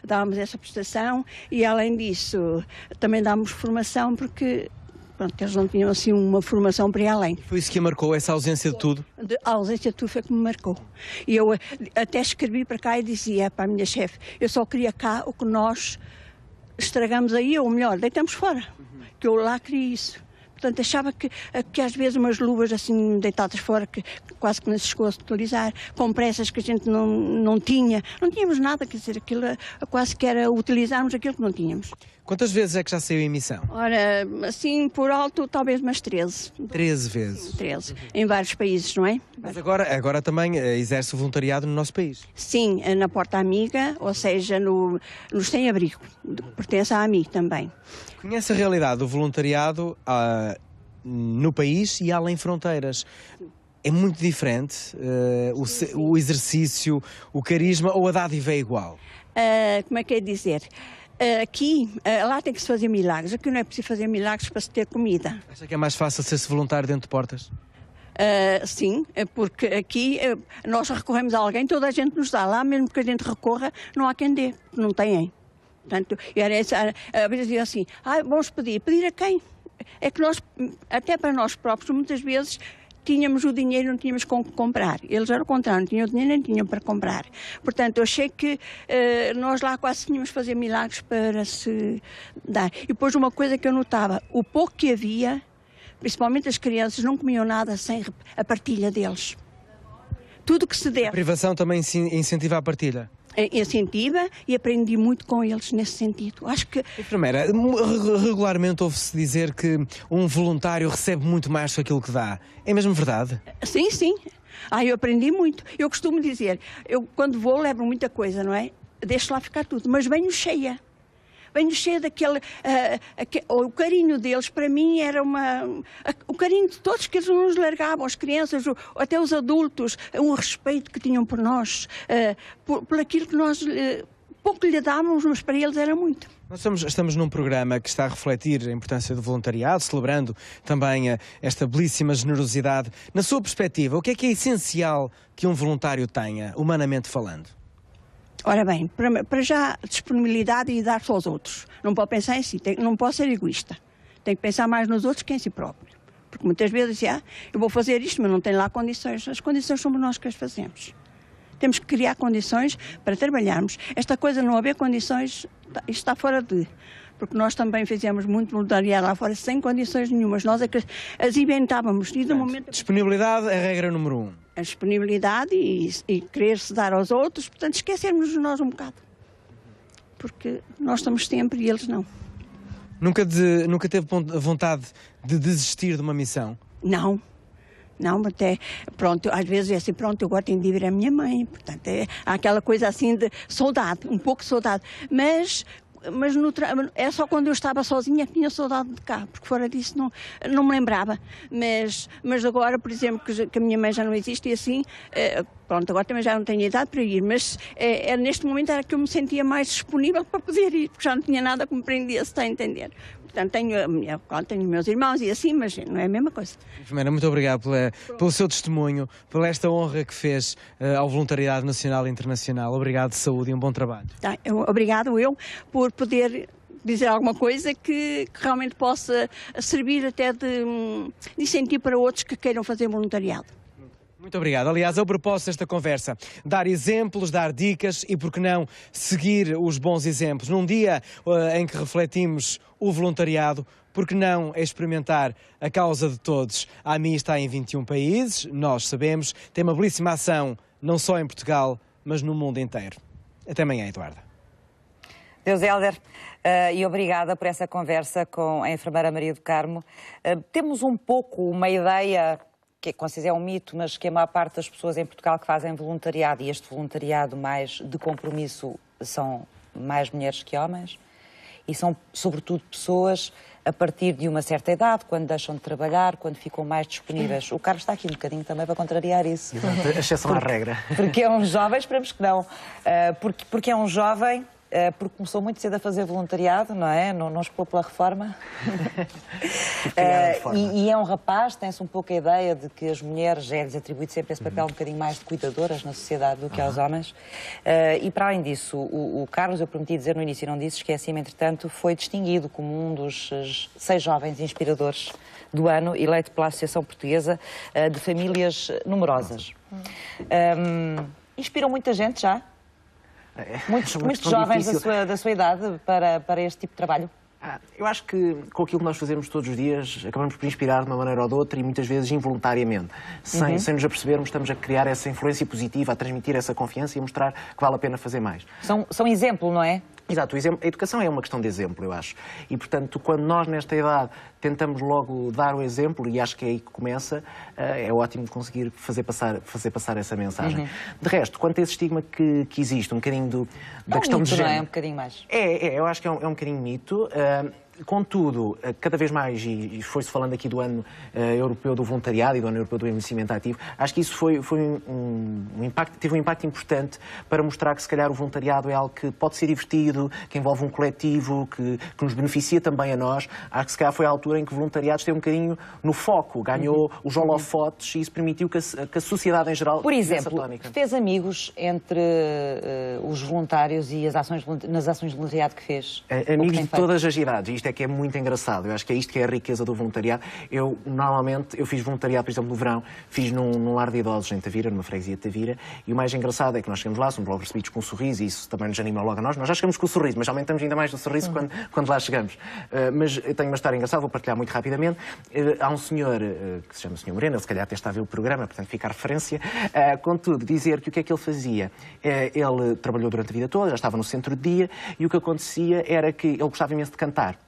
dávamos essa prestação e, além disso, também dávamos formação porque... Pronto, eles não tinham assim uma formação para ir além. Foi isso que a marcou, essa ausência de tudo? A ausência de tudo foi que me marcou. E eu até escrevi para cá e dizia para a minha chefe, eu só queria cá o que nós estragamos aí, ou melhor, deitamos fora. Que eu lá queria isso. Portanto, achava que às vezes umas luvas assim deitadas fora, que quase que não se chegou a utilizar, compressas que a gente não tinha. Não tínhamos nada, quer dizer, aquilo quase que era utilizarmos aquilo que não tínhamos. Quantas vezes é que já saiu em missão? Ora, assim, por alto, talvez umas 13. 13 vezes? Sim, 13. Em vários países, não é? Mas agora também exerce voluntariado no nosso país? Sim, na Porta Amiga, ou seja, no Sem-Abrigo. Pertence à AMI também. Conhece a realidade do voluntariado no país e além fronteiras? É muito diferente o exercício, o carisma, ou a dádiva é igual? Como é que é dizer? Lá tem que se fazer milagres. Aqui não é preciso fazer milagres para se ter comida. Acha que é mais fácil ser-se voluntário dentro de portas? Sim, porque aqui nós recorremos a alguém, toda a gente nos dá. Lá mesmo que a gente recorra, não há quem dê, não têm. Portanto, a vezes dizia assim, vamos pedir a quem? É que nós, até para nós próprios, muitas vezes tínhamos o dinheiro, não tínhamos com que comprar. Eles eram o contrário, não tinham o dinheiro, nem tinham para comprar. Portanto, eu achei que nós lá quase tínhamos de fazer milagres para se dar. E depois uma coisa que eu notava, o pouco que havia, principalmente as crianças, não comiam nada sem a partilha deles. Tudo que se der. A privação também incentiva a partilha? Incentiva e aprendi muito com eles nesse sentido. Acho que... Enfermeira, regularmente ouve-se dizer que um voluntário recebe muito mais do que aquilo que dá. É mesmo verdade? Sim, sim. Eu aprendi muito. Eu costumo dizer, eu quando vou levo muita coisa, não é? Deixo lá ficar tudo, mas venho cheia. Venho cheia daquele... o carinho deles, para mim, era o carinho de todos que eles nos largavam, as crianças, até os adultos, o respeito que tinham por nós, por aquilo que nós pouco lhe dávamos, mas para eles era muito. Nós estamos num programa que está a refletir a importância do voluntariado, celebrando também esta belíssima generosidade. Na sua perspectiva, o que é essencial que um voluntário tenha, humanamente falando? Ora bem, para já, disponibilidade e dar-se aos outros. Não pode pensar em si, não pode ser egoísta. Tem que pensar mais nos outros que em si próprio. Porque muitas vezes dizem, eu vou fazer isto, mas não tem lá condições. As condições somos nós que as fazemos. Temos que criar condições para trabalharmos. Esta coisa de não haver condições, isto está fora de... Porque nós também fizemos muito voluntariado lá fora sem condições nenhumas. Nós as inventávamos. E de momento... Disponibilidade é a regra número 1. A disponibilidade e querer-se dar aos outros, portanto, esquecermos de nós um bocado. Porque nós estamos sempre e eles não. Nunca teve vontade de desistir de uma missão? Não. Não, até, pronto, às vezes é assim, pronto, eu agora tenho de ver a minha mãe, portanto, há aquela coisa assim de saudade, um pouco de saudade, mas é só quando eu estava sozinha que tinha saudade de cá, porque fora disso não me lembrava, mas agora, por exemplo, que a minha mãe já não existe e assim, pronto, agora também já não tenho idade para ir, mas neste momento era que eu me sentia mais disponível para poder ir, porque já não tinha nada que me prendesse, está a entender? Portanto, tenho meus irmãos e assim, mas não é a mesma coisa. Enfermeira, muito obrigado pelo seu testemunho, por esta honra que fez ao voluntariado nacional e internacional. Obrigado, de saúde e um bom trabalho. Obrigado eu por poder dizer alguma coisa que realmente possa servir até de incentivo para outros que queiram fazer voluntariado. Muito obrigado. Aliás, é o propósito desta conversa. Dar exemplos, dar dicas e, por que não, seguir os bons exemplos. Num dia em que refletimos o voluntariado, por que não experimentar a causa de todos? A AMI está em 21 países, nós sabemos, tem uma belíssima ação, não só em Portugal, mas no mundo inteiro. Até amanhã, Eduarda. Deus Hélder, e obrigada por essa conversa com a enfermeira Maria do Carmo. Temos um pouco uma ideia que é um mito, mas que a maior parte das pessoas em Portugal que fazem voluntariado, e este voluntariado mais de compromisso, são mais mulheres que homens, e são sobretudo pessoas a partir de uma certa idade, quando deixam de trabalhar, quando ficam mais disponíveis. O Carlos está aqui um bocadinho também para contrariar isso. Exato, a exceção à regra. Porque é um jovem, esperemos que não, porque é um jovem, porque começou muito cedo a fazer voluntariado, não é? Não esperou pela reforma. E é um rapaz, tem-se um pouco a ideia de que as mulheres é-lhes atribuído sempre esse papel um bocadinho mais de cuidadoras na sociedade do que aos homens. E para além disso, o Carlos, eu prometi dizer no início e não disse, esqueci-me, entretanto, foi distinguido como um dos 6 jovens inspiradores do ano, eleito pela Associação Portuguesa de Famílias Numerosas. Inspiram muita gente já? Muitos jovens da sua idade para este tipo de trabalho? Eu acho que com aquilo que nós fazemos todos os dias acabamos por inspirar de uma maneira ou de outra e muitas vezes involuntariamente. Sem nos apercebermos, estamos a criar essa influência positiva, a transmitir essa confiança e a mostrar que vale a pena fazer mais. São exemplo, não é? Exato, a educação é uma questão de exemplo, eu acho. E, portanto, quando nós, nesta idade, tentamos logo dar o exemplo, e acho que é aí que começa, é ótimo conseguir fazer passar essa mensagem. De resto, quanto a esse estigma que existe, um bocadinho da questão mito, de género... não é? Um bocadinho mais. Eu acho que é um bocadinho mito. Contudo, cada vez mais, e foi-se falando aqui do ano europeu do voluntariado e do ano europeu do envelhecimento ativo, acho que isso teve um impacto importante para mostrar que se calhar o voluntariado é algo que pode ser divertido, que envolve um coletivo, que nos beneficia também a nós. Acho que se calhar foi a altura em que o voluntariado esteve um bocadinho no foco, ganhou os holofotes e isso permitiu que a sociedade em geral... Por exemplo, fez amigos entre os voluntários e nas ações de voluntariado que fez? Amigos de todas as idades. Isto é que é muito engraçado. Eu acho que é isto que é a riqueza do voluntariado. Eu fiz voluntariado, por exemplo, no verão, fiz num lar de idosos em Tavira, numa freguesia de Tavira, e o mais engraçado é que nós chegamos lá, somos logo recebidos com um sorriso, e isso também nos anima logo a nós. Nós já chegamos com o sorriso, mas aumentamos ainda mais o sorriso quando lá chegamos. Mas eu tenho uma história engraçada, vou partilhar muito rapidamente. Há um senhor que se chama Sr. Moreno, se calhar até está a ver o programa, portanto fica a referência. Contudo, dizer que o que é que ele fazia? Ele trabalhou durante a vida toda, já estava no centro de dia, e o que acontecia era que ele gostava imenso de cantar.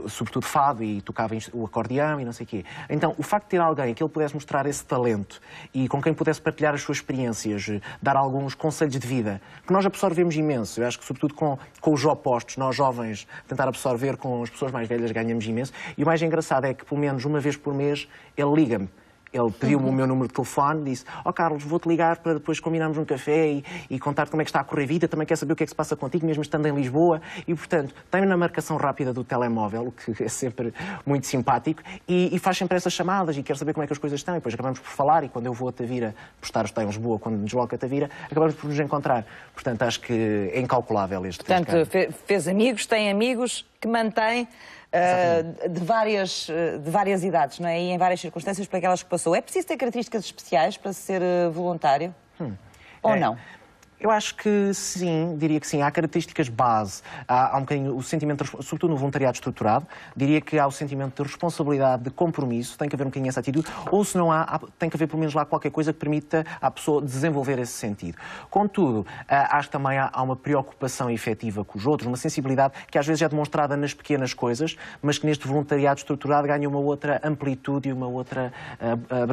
Sobretudo fado, e tocava o acordeão e não sei o quê. Então, o facto de ter alguém que ele pudesse mostrar esse talento e com quem pudesse partilhar as suas experiências, dar alguns conselhos de vida, que nós absorvemos imenso. Eu acho que, sobretudo com os opostos, nós jovens, tentar absorver com as pessoas mais velhas, ganhamos imenso. E o mais engraçado é que, pelo menos uma vez por mês, ele liga-me. Ele pediu-me o meu número de telefone, disse: Carlos, vou-te ligar para depois combinarmos um café e contar como é que está a correr a vida, também quer saber o que é que se passa contigo, mesmo estando em Lisboa. E, portanto, tem-me na marcação rápida do telemóvel, o que é sempre muito simpático, e faz sempre essas chamadas e quer saber como é que as coisas estão. E depois acabamos por falar, e quando eu vou a Tavira, por estar em Lisboa, quando me desloco a Tavira, acabamos por nos encontrar. Portanto, acho que é incalculável este caso. Portanto, fez amigos, tem amigos que mantém... de várias idades, não é? E em várias circunstâncias para aquelas que passou. É preciso ter características especiais para ser voluntário? Ou não? Eu acho que sim, diria que sim. Há características base. Há um bocadinho o sentimento, sobretudo no voluntariado estruturado, diria que há o sentimento de responsabilidade, de compromisso, tem que haver um bocadinho essa atitude, ou se não há, tem que haver pelo menos lá qualquer coisa que permita à pessoa desenvolver esse sentido. Contudo, acho que também há uma preocupação efetiva com os outros, uma sensibilidade que às vezes é demonstrada nas pequenas coisas, mas que neste voluntariado estruturado ganha uma outra amplitude e uma outra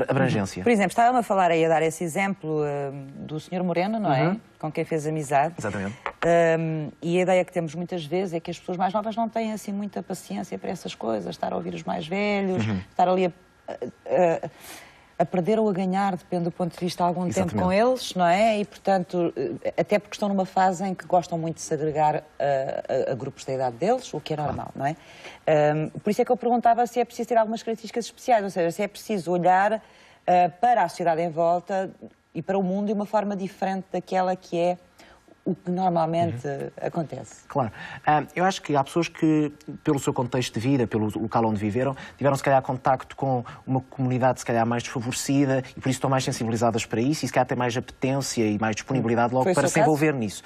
abrangência. Por exemplo, estava-me a falar aí, a dar esse exemplo do Sr. Moreno, não é? Com quem fez amizade. Exatamente. E a ideia que temos muitas vezes é que as pessoas mais novas não têm assim muita paciência para essas coisas, estar a ouvir os mais velhos, estar ali a perder ou a ganhar, depende do ponto de vista, algum tempo com eles, não é? E, portanto, até porque estão numa fase em que gostam muito de se agregar a grupos da idade deles, o que é normal, não é? Por isso é que eu perguntava se é preciso ter algumas características especiais, ou seja, se é preciso olhar para a sociedade em volta e para o mundo de uma forma diferente daquela que é o que normalmente acontece. Claro. Eu acho que há pessoas que, pelo seu contexto de vida, pelo local onde viveram, tiveram se calhar contacto com uma comunidade se calhar mais desfavorecida e por isso estão mais sensibilizadas para isso e se calhar têm mais apetência e mais disponibilidade logo para se envolver nisso.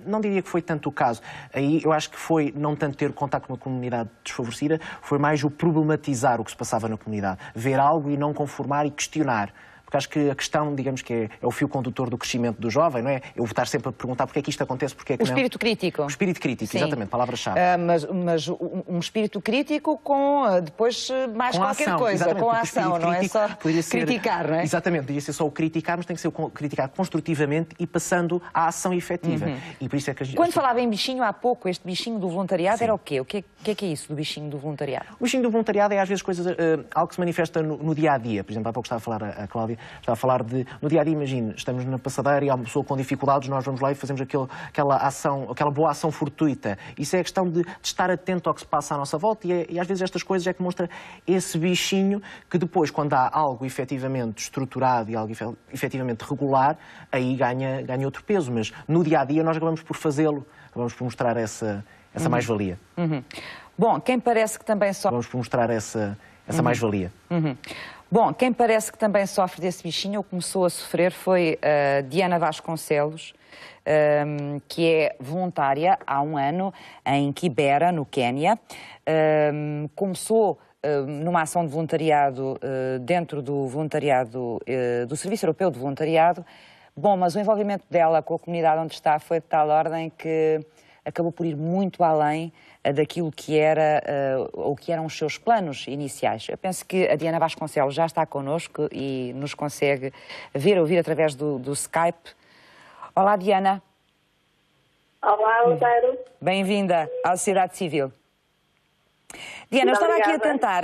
Não diria que foi tanto o caso. Aí eu acho que foi não tanto ter contacto com uma comunidade desfavorecida, foi mais o problematizar o que se passava na comunidade. Ver algo e não conformar e questionar. Porque acho que a questão, digamos que é o fio condutor do crescimento do jovem, não é? Eu vou estar sempre a perguntar porque é que isto acontece, porque é que não... O espírito crítico. O espírito crítico, sim. Exatamente, palavra-chave. Mas um espírito crítico com depois mais com qualquer ação, coisa, com a ação, não é só criticar, não é? Exatamente, podia ser só o criticar, mas tem que ser o criticar construtivamente e passando à ação efetiva. E por isso é que Quando falava em bichinho há pouco, este bichinho do voluntariado era o quê? O que é isso do bichinho do voluntariado? O bichinho do voluntariado é às vezes coisas, algo que se manifesta no dia-a-dia. Por exemplo, há pouco estava a falar a Cláudia, estava a falar de, no dia-a-dia, imagine, estamos na passadeira e há uma pessoa com dificuldades, nós vamos lá e fazemos aquela boa ação fortuita. Isso é a questão de estar atento ao que se passa à nossa volta e às vezes estas coisas é que mostra esse bichinho que depois, quando há algo efetivamente estruturado e algo efetivamente regular, aí ganha outro peso. Mas no dia-a-dia nós acabamos por fazê-lo, acabamos por mostrar essa mais-valia. Bom, quem parece que também só... Vamos por mostrar essa mais-valia. Bom, quem parece que também sofre desse bichinho ou começou a sofrer foi a Diana Vasconcelos, que é voluntária há um ano em Kibera, no Quénia. Começou numa ação de voluntariado dentro do voluntariado do Serviço Europeu de Voluntariado. Bom, mas o envolvimento dela com a comunidade onde está foi de tal ordem que acabou por ir muito além daquilo que eram os seus planos iniciais. Eu penso que a Diana Vasconcelos já está connosco e nos consegue ver, ouvir através do Skype. Olá, Diana. Olá, Lutero. Bem-vinda à Sociedade Civil. Diana, eu estava aqui a tentar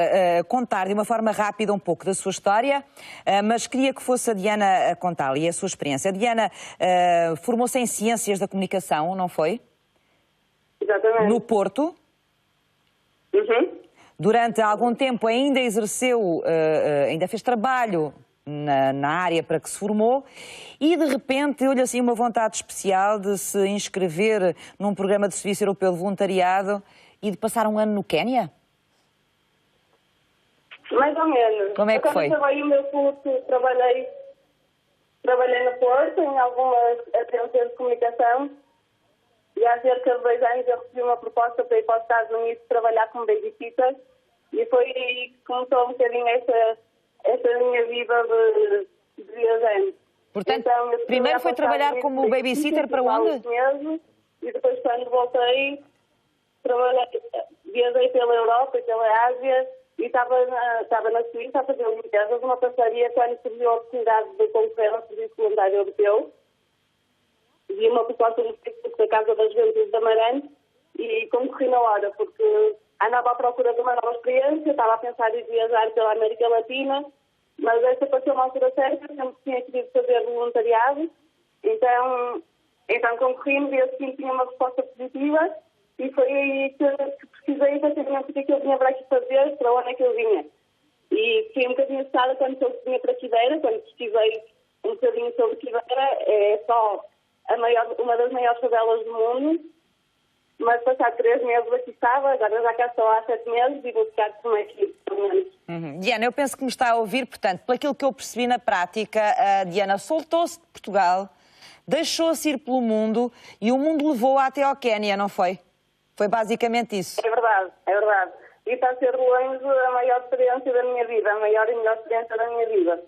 contar de uma forma rápida um pouco da sua história, mas queria que fosse a Diana a contá-la e a sua experiência. A Diana formou-se em Ciências da Comunicação, não foi? Exatamente. No Porto. Durante algum tempo ainda exerceu, ainda fez trabalho na área para que se formou e de repente deu-lhe assim uma vontade especial de se inscrever num programa de Serviço Europeu de Voluntariado e de passar um ano no Quénia? Mais ou menos. Como é que foi? Quando acabei o meu curso, trabalhei no Porto, em algumas agências de comunicação. E há cerca de 2 anos eu recebi uma proposta para ir para os Estados Unidos trabalhar como babysitter e foi aí que começou um bocadinho essa minha vida de viajante. Portanto, então, primeiro foi trabalhar como babysitter para onde? Mesmo, e depois quando voltei, viajei pela Europa e pela Ásia e estava na Suíça a fazer limpezas, uma parceria quando surgiu a oportunidade de concorrer ao Serviço Voluntário Europeu. Vi uma proposta no Facebook da Casa das Juventudes de Amarante e concorri na hora, porque andava à procura de uma nova experiência, estava a pensar em viajar pela América Latina, mas esta pareceu uma altura certa, sempre tinha querido fazer voluntariado, então concorri, no dia seguinte tinha uma resposta positiva e foi aí que precisei efetivamente o que é que eu vinha para aqui fazer, para onde é que eu vinha. E fiquei um bocadinho assustada quando soube que vinha para Quibeira, quando pesquisei um bocadinho sobre Quibeira, é só uma das maiores favelas do mundo, mas passado 3 meses aqui estava, agora já cá estou há 7 meses e vou ficar como aqui, pelo menos. Diana, eu penso que me está a ouvir, portanto, pelo aquilo que eu percebi na prática, a Diana soltou-se de Portugal, deixou-se ir pelo mundo e o mundo levou-a até ao Quénia, não foi? Foi basicamente isso. É verdade, é verdade. E está a ser de longe a maior experiência da minha vida, a maior e melhor experiência da minha vida.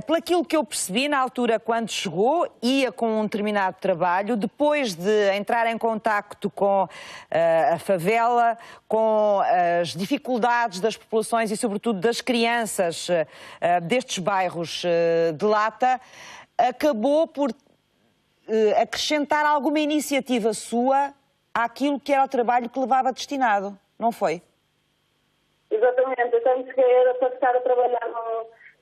Pelaquilo que eu percebi na altura, quando chegou, ia com um determinado trabalho, depois de entrar em contacto com a favela, com as dificuldades das populações e, sobretudo, das crianças destes bairros de Lata, acabou por acrescentar alguma iniciativa sua àquilo que era o trabalho que levava destinado, não foi? Exatamente. Eu quando cheguei para ficar a trabalhar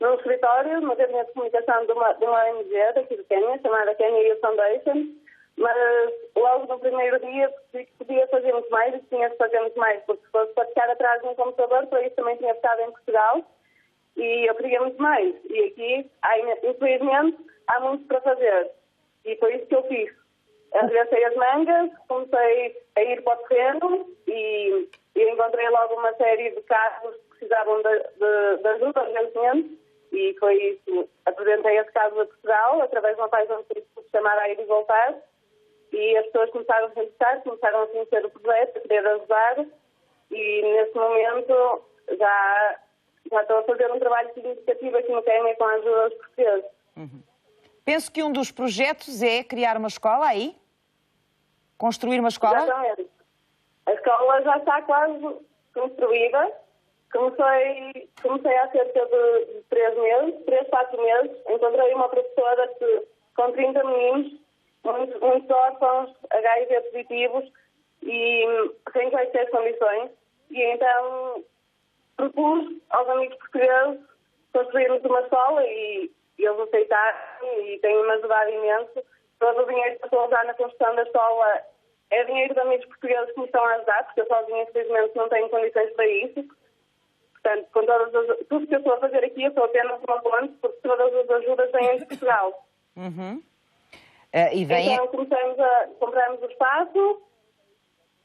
num escritório, numa gabinete de comunicação de uma ONG daqui de Quénia, chamada Kenya Youth Foundation, mas logo no primeiro dia percebi que podia fazer muito mais e que tinha de fazer muito mais, porque se fosse para ficar atrás de um computador, para isso também tinha ficado em Portugal e eu queria muito mais. E aqui, infelizmente, há muito para fazer. E foi isso que eu fiz. Arregaçei as mangas, comecei a ir para o terreno e encontrei logo uma série de casos que precisavam de ajuda urgentemente e foi isso. Apresentei esse caso a Portugal através de uma página chamada A Ir e Voltar e as pessoas começaram a se interessar, começaram a conhecer o projeto, a querer ajudar e nesse momento já estou a fazer um trabalho significativo aqui no Quénia com a ajuda dos portugueses. Penso que um dos projetos é criar uma escola aí? Construir uma escola? Exatamente. A escola já está quase construída. Comecei há cerca de 3, 4 meses. Encontrei uma professora com 30 meninos, muitos órfãos, HIV positivos e sem quaisquer condições. E então propus aos amigos portugueses construirmos uma escola e eles aceitaram e têm-me ajudado imenso. Todo o dinheiro que estou a usar na construção da escola é dinheiro de amigos portugueses que me estão a ajudar, porque eu sozinha, infelizmente, não tenho condições para isso. Portanto, com tudo que eu estou a fazer aqui, eu sou apenas uma ponte, porque todas as ajudas vêm de Portugal. Então, compramos o espaço,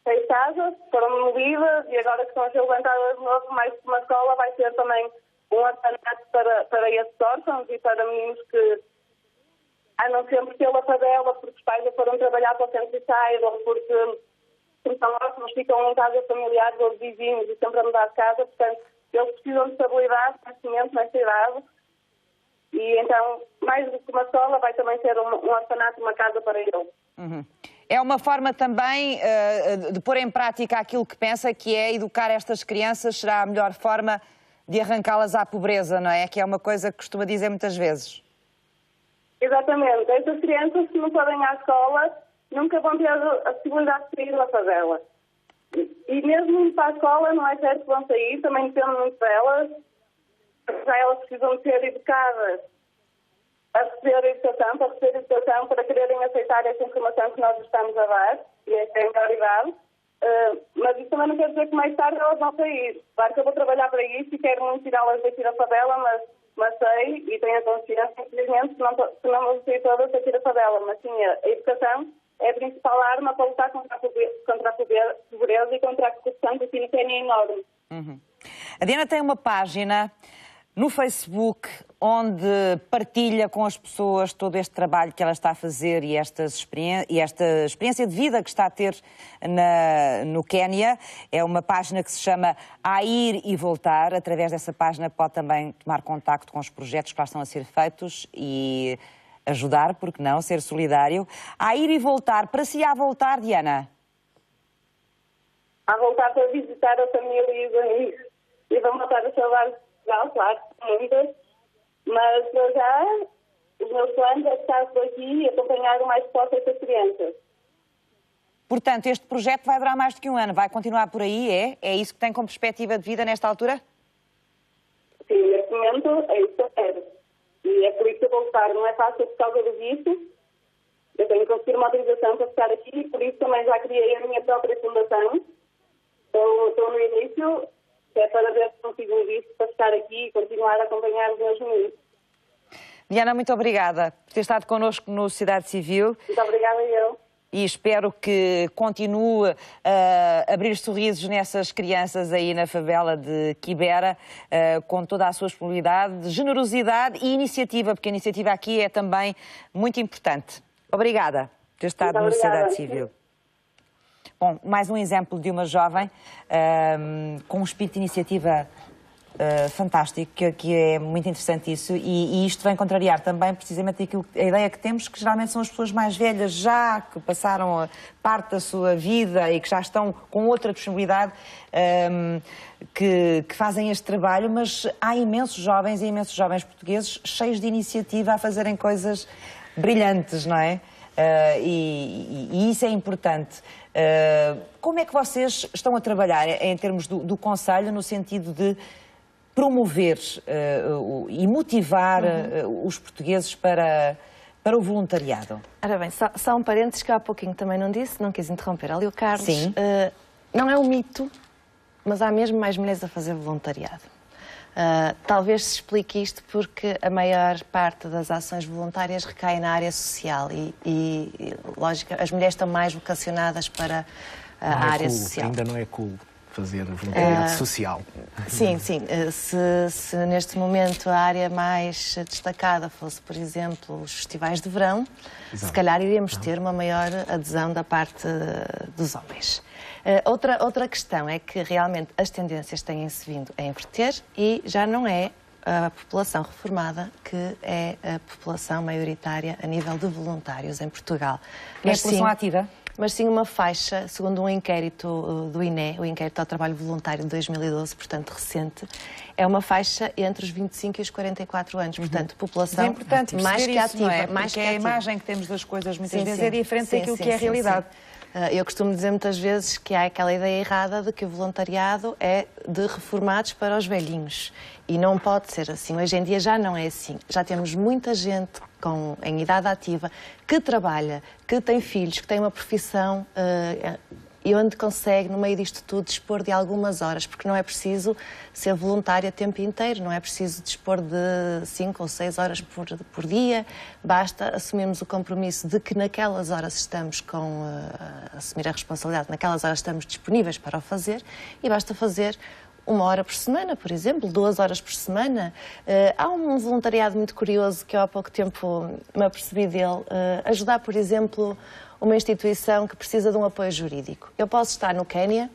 6 casas, foram demolidas e agora que estão a ser levantadas de novo, mais uma escola, vai ser também um orfanato para esses órfãos e para meninos que andam sempre pela favela porque os pais já foram trabalhar para o centro de saída ou porque são órfãos, ficam em casa familiares ou de vizinhos e sempre a mudar de casa. Portanto, eles precisam de estabilidade, conhecimento, nesta idade. E então, mais do que uma escola, vai também ser um orfanato, uma casa para eles. É uma forma também de pôr em prática aquilo que pensa, que é educar estas crianças, será a melhor forma de arrancá-las à pobreza, não é? Que é uma coisa que costuma dizer muitas vezes. Exatamente. Estas crianças, se não podem ir à escola, nunca vão ter a possibilidade de sair da favela. E mesmo indo para a escola, não é certo que vão sair, também depende muito delas. Já elas precisam de ser educadas a receber educação, para quererem aceitar essa informação que nós estamos a dar, e esta é a prioridade. Mas isso também não quer dizer que mais tarde elas vão sair. Claro que eu vou trabalhar para isso e quero não tirá-las daqui da favela, mas sei e tenho a consciência, infelizmente, que não vou sair todas daqui da favela. Mas sim, a educação é a principal arma para lutar contra a pobreza e contra a corrupção, que aqui no Quénia é enorme. A Diana tem uma página no Facebook onde partilha com as pessoas todo este trabalho que ela está a fazer e esta experiência de vida que está a ter no Quénia. É uma página que se chama A Ir e Voltar. Através dessa página pode também tomar contacto com os projetos que lá estão a ser feitos e ajudar, porque não, ser solidário. A Ir e Voltar. Para si, a voltar, Diana? A voltar para visitar a família e os amigos. E vamos voltar a salvar Portugal, claro, muitas. Mas já os meus planos é estar por aqui e acompanhar o mais possível essas crianças. Portanto, este projeto vai durar mais do que um ano. Vai continuar por aí, é? É isso que tem como perspectiva de vida nesta altura? Sim, neste momento é isso que eu quero. E é por isso que eu vou voltar. Não é fácil por causa do visto. Eu tenho que conseguir uma autorização para ficar aqui e por isso também já criei a minha própria fundação. Estou no início, que é para ver se consigo um visto para ficar aqui e continuar a acompanhar os meus meninos. Diana, muito obrigada por ter estado connosco no Sociedade Civil. Muito obrigada eu. e espero que continue a abrir sorrisos nessas crianças aí na favela de Quibera, com toda a sua disponibilidade, generosidade e iniciativa, porque a iniciativa aqui é também muito importante. Obrigada por ter estado na sociedade civil. Bom, mais um exemplo de uma jovem com um espírito de iniciativa fantástico, que é muito interessante isso, e isto vem contrariar também precisamente a ideia que temos, que geralmente são as pessoas mais velhas já, que passaram parte da sua vida e que já estão com outra disponibilidade, que fazem este trabalho, mas há imensos jovens e imensos jovens portugueses cheios de iniciativa a fazerem coisas brilhantes, não é? E isso é importante. Como é que vocês estão a trabalhar em termos do Conselho, no sentido de promover e motivar os portugueses para o voluntariado? Ora bem, só um parênteses que eu há pouquinho também não disse, não quis interromper ali o Carlos. Sim. Não é um mito, mas há mesmo mais mulheres a fazer voluntariado. Talvez se explique isto porque a maior parte das ações voluntárias recai na área social e lógico, as mulheres estão mais vocacionadas para a área social. Ainda não é cool fazer voluntariado social. Sim, sim. Se neste momento a área mais destacada fosse, por exemplo, os festivais de verão, se calhar iríamos ter uma maior adesão da parte dos homens. Outra questão é que realmente as tendências têm-se vindo a inverter e já não é a população reformada que é a população maioritária a nível de voluntários em Portugal. É a população ativa? Mas sim uma faixa, segundo um inquérito do INE, o Inquérito ao Trabalho Voluntário de 2012, portanto recente, é uma faixa entre os 25 e os 44 anos, portanto população mais que ativa. Porque a imagem que temos das coisas muitas vezes é diferente daquilo que é a realidade. Eu costumo dizer muitas vezes que há aquela ideia errada de que o voluntariado é de reformados para os velhinhos. E não pode ser assim. Hoje em dia já não é assim. Já temos muita gente em idade ativa que trabalha, que tem filhos, que tem uma profissão e onde consegue, no meio disto tudo, dispor de algumas horas, porque não é preciso ser voluntário a tempo inteiro, não é preciso dispor de 5 ou 6 horas por dia, basta assumirmos o compromisso de que naquelas horas estamos assumir a responsabilidade, naquelas horas estamos disponíveis para o fazer e basta fazer 1 hora por semana, por exemplo, 2 horas por semana. Há um voluntariado muito curioso que eu há pouco tempo me apercebi dele, ajudar, por exemplo, uma instituição que precisa de um apoio jurídico. Eu posso estar no Quénia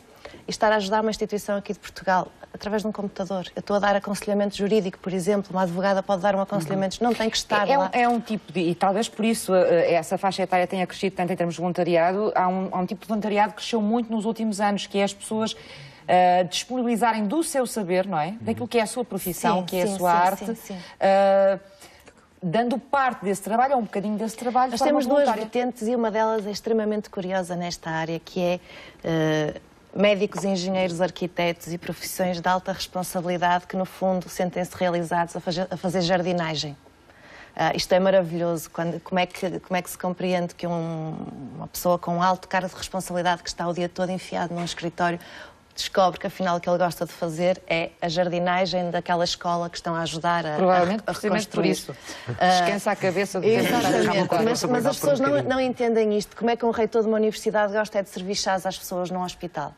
e estar a ajudar uma instituição aqui de Portugal através de um computador. Eu estou a dar aconselhamento jurídico, por exemplo, uma advogada pode dar um aconselhamento, não tem que estar lá. É um tipo de, e talvez por isso essa faixa etária tenha crescido tanto em termos de voluntariado, há um tipo de voluntariado que cresceu muito nos últimos anos, que é as pessoas disponibilizarem do seu saber, não é? Daquilo que é a sua profissão, que é a sua arte, dando parte desse trabalho, ou um bocadinho desse trabalho. Nós temos 2 vertentes e uma delas é extremamente curiosa nesta área, que é médicos, engenheiros, arquitetos e profissões de alta responsabilidade que, no fundo, sentem-se realizados a fazer jardinagem. Isto é maravilhoso. Como é que se compreende que uma pessoa com um alto cargo de responsabilidade que está o dia todo enfiado num escritório descobre que afinal o que ele gosta de fazer é a jardinagem daquela escola que estão a ajudar a reconstruir. Por isso. Descansa a cabeça de Exatamente. Mas as pessoas não entendem isto. Como é que um reitor de uma universidade gosta de servir chás às pessoas num hospital?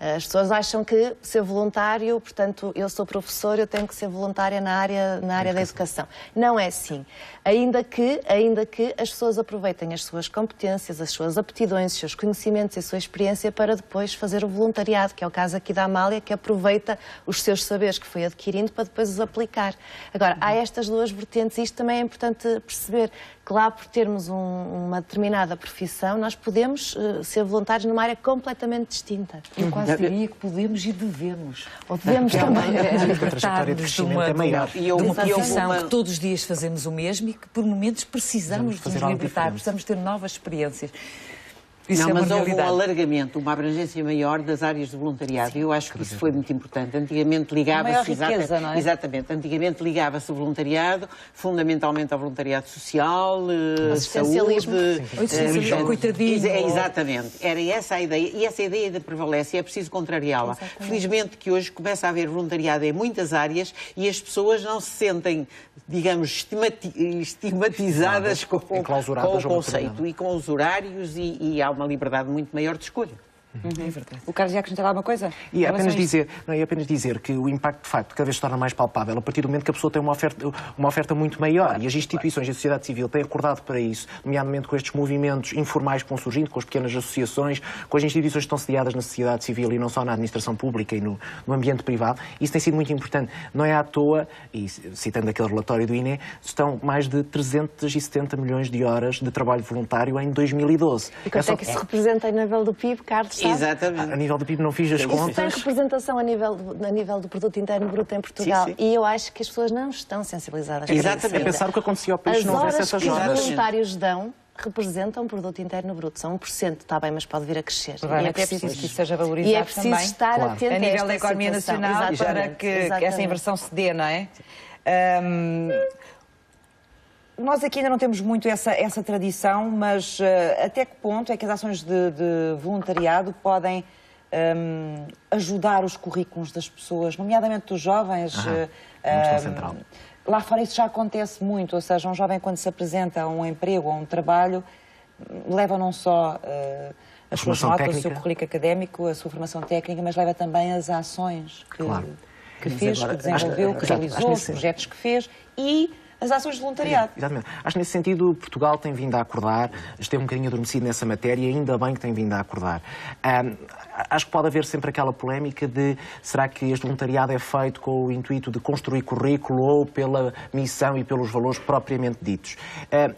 As pessoas acham que ser voluntário, portanto, eu sou professor, eu tenho que ser voluntária na área da educação. Não é assim. Ainda que as pessoas aproveitem as suas competências, as suas aptidões, os seus conhecimentos e a sua experiência para depois fazer o voluntariado, que é o caso aqui da Amália, que aproveita os seus saberes que foi adquirindo para depois os aplicar. Agora, há estas 2 vertentes e isto também é importante perceber. Que lá, por termos uma determinada profissão, nós podemos ser voluntários numa área completamente distinta. Eu quase diria que podemos e devemos. Ou devemos também. Libertar-nos de uma profissão que todos os dias fazemos o mesmo e que, por momentos, precisamos de nos libertar, precisamos ter novas experiências. Isso não, é mas uma houve um realidade. alargamento, uma abrangência maior das áreas de voluntariado. Eu acho que isso foi muito importante. Antigamente ligava-se... Não é? Exatamente. Antigamente ligava-se o voluntariado, fundamentalmente ao voluntariado social, assistencialismo. Saúde... Coitadinho. Exatamente. Era essa a ideia. E essa ideia ainda prevalece e é preciso contrariá-la. Felizmente que hoje começa a haver voluntariado em muitas áreas e as pessoas não se sentem, digamos, estigmatizadas com o conceito e com os horários e há uma liberdade muito maior de escolha. É verdade. O Carlos ia acrescentar alguma coisa? E é apenas dizer que o impacto, de facto, cada vez se torna mais palpável a partir do momento que a pessoa tem uma oferta muito maior. E as instituições e a sociedade civil têm acordado para isso, nomeadamente com estes movimentos informais que vão surgindo, com as pequenas associações, com as instituições que estão sediadas na sociedade civil e não só na administração pública e no ambiente privado. Isso tem sido muito importante. Não é à toa, e citando aquele relatório do INE, estão mais de 370 milhões de horas de trabalho voluntário em 2012. E quanto é que isso representa a nível do PIB, Carlos? Exatamente. A nível do PIB não fiz as contas. Isso tem representação a nível do Produto Interno Bruto em Portugal. Sim. E eu acho que as pessoas não estão sensibilizadas para isso. É pensar o que acontecia ao país se não houvesse essas horas. As horas que os voluntários dão representam o Produto Interno Bruto. São 1%, está bem, mas pode vir a crescer. E é preciso que isso seja valorizado e é preciso também, estar atento a nível da economia nacional para que essa inversão se dê, não é? Nós aqui ainda não temos muito essa tradição, mas até que ponto é que as ações de voluntariado podem ajudar os currículos das pessoas, nomeadamente dos jovens? Central. Lá fora isso já acontece muito, ou seja, um jovem quando se apresenta a um emprego ou a um trabalho, leva não só as suas notas, o seu currículo académico, a sua formação técnica, mas leva também as ações que fez, que desenvolveu, que realizou, os projetos que fez e as ações de voluntariado. Exatamente. Acho que nesse sentido Portugal tem vindo a acordar, esteve um bocadinho adormecido nessa matéria e ainda bem que tem vindo a acordar. Acho que pode haver sempre aquela polémica de será que este voluntariado é feito com o intuito de construir currículo ou pela missão e pelos valores propriamente ditos.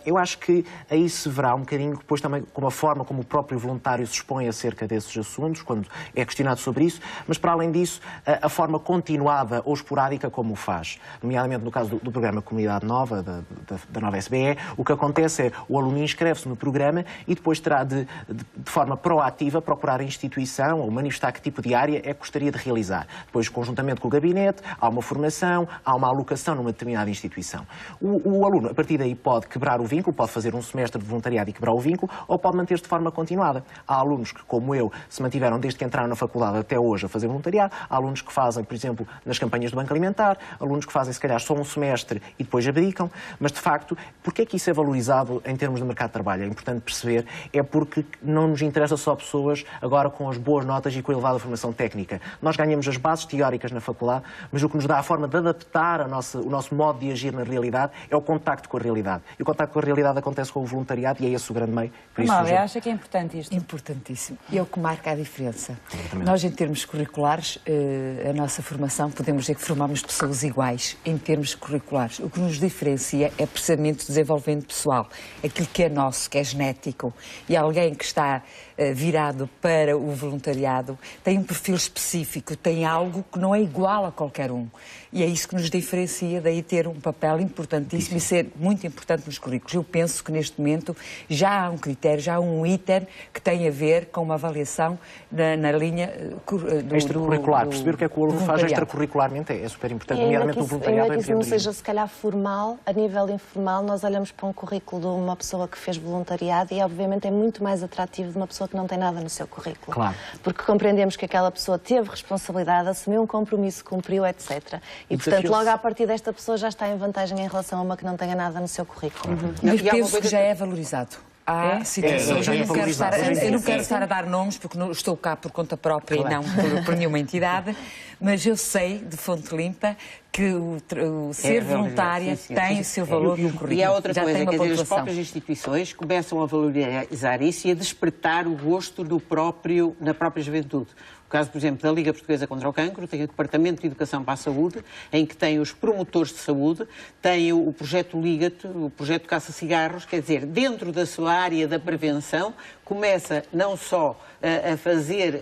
Eu acho que aí se verá um bocadinho depois também com a forma como o próprio voluntário se expõe acerca desses assuntos, quando é questionado sobre isso, mas para além disso, a forma continuada ou esporádica como o faz. Nomeadamente no caso do programa Comunidade Nova, da nova SBE, o que acontece é o aluno inscreve-se no programa e depois terá de forma proativa procurar a instituição ou manifestar que tipo de área é que gostaria de realizar. Depois, conjuntamente com o gabinete, há uma formação, há uma alocação numa determinada instituição. O aluno, a partir daí, pode quebrar o vínculo, pode fazer um semestre de voluntariado e quebrar o vínculo, ou pode manter-se de forma continuada. Há alunos que, como eu, se mantiveram desde que entraram na faculdade até hoje a fazer voluntariado, há alunos que fazem, por exemplo, nas campanhas do Banco Alimentar, alunos que fazem, se calhar, só um semestre e depois abdicam, mas, de facto, porque é que isso é valorizado em termos de mercado de trabalho? É importante perceber, é porque não nos interessa só pessoas agora com as boas notas e com a elevada formação técnica. Nós ganhamos as bases teóricas na faculdade, mas o que nos dá a forma de adaptar o nosso modo de agir na realidade é o contacto com a realidade. E o contacto com a realidade acontece com o voluntariado e é esse o grande meio. Amália, acha que é importante isto? Importantíssimo. E é o que marca a diferença. Nós, em termos curriculares, a nossa formação, podemos dizer que formamos pessoas iguais em termos curriculares. O que nos diferencia é precisamente o desenvolvimento pessoal. Aquilo que é nosso, que é genético. E alguém que está virado para o voluntariado tem um perfil específico, tem algo que não é igual a qualquer um. E é isso que nos diferencia, daí ter um papel importantíssimo e ser muito importante nos currículos. Eu penso que neste momento já há um critério, já há um item que tem a ver com uma avaliação na linha extracurricular. Perceber o que é que o aluno faz extracurricularmente é super importante, nomeadamente o voluntariado. Ainda que isso não seja, se calhar, formal, a nível informal, nós olhamos para um currículo de uma pessoa que fez voluntariado e, obviamente, é muito mais atrativo de uma pessoa que não tem nada no seu currículo. Claro. Porque compreendemos que aquela pessoa teve responsabilidade, assumiu um compromisso, cumpriu, etc. E, portanto, logo a partir desta pessoa já está em vantagem em relação a uma que não tenha nada no seu currículo. Mas penso que já é valorizado. Há situações, eu não quero estar a dar nomes porque não estou cá por conta própria e não por nenhuma entidade, mas eu sei de fonte limpa que o ser voluntária tem o seu valor no currículo. E há outra coisa, quer dizer, as próprias instituições começam a valorizar isso e a despertar o gosto na própria juventude. O caso, por exemplo, da Liga Portuguesa contra o Cancro, tem o Departamento de Educação para a Saúde, em que tem os promotores de saúde, tem o projeto Liga-te, o projeto Caça-Cigarros, quer dizer, dentro da sua área da prevenção, começa não só a fazer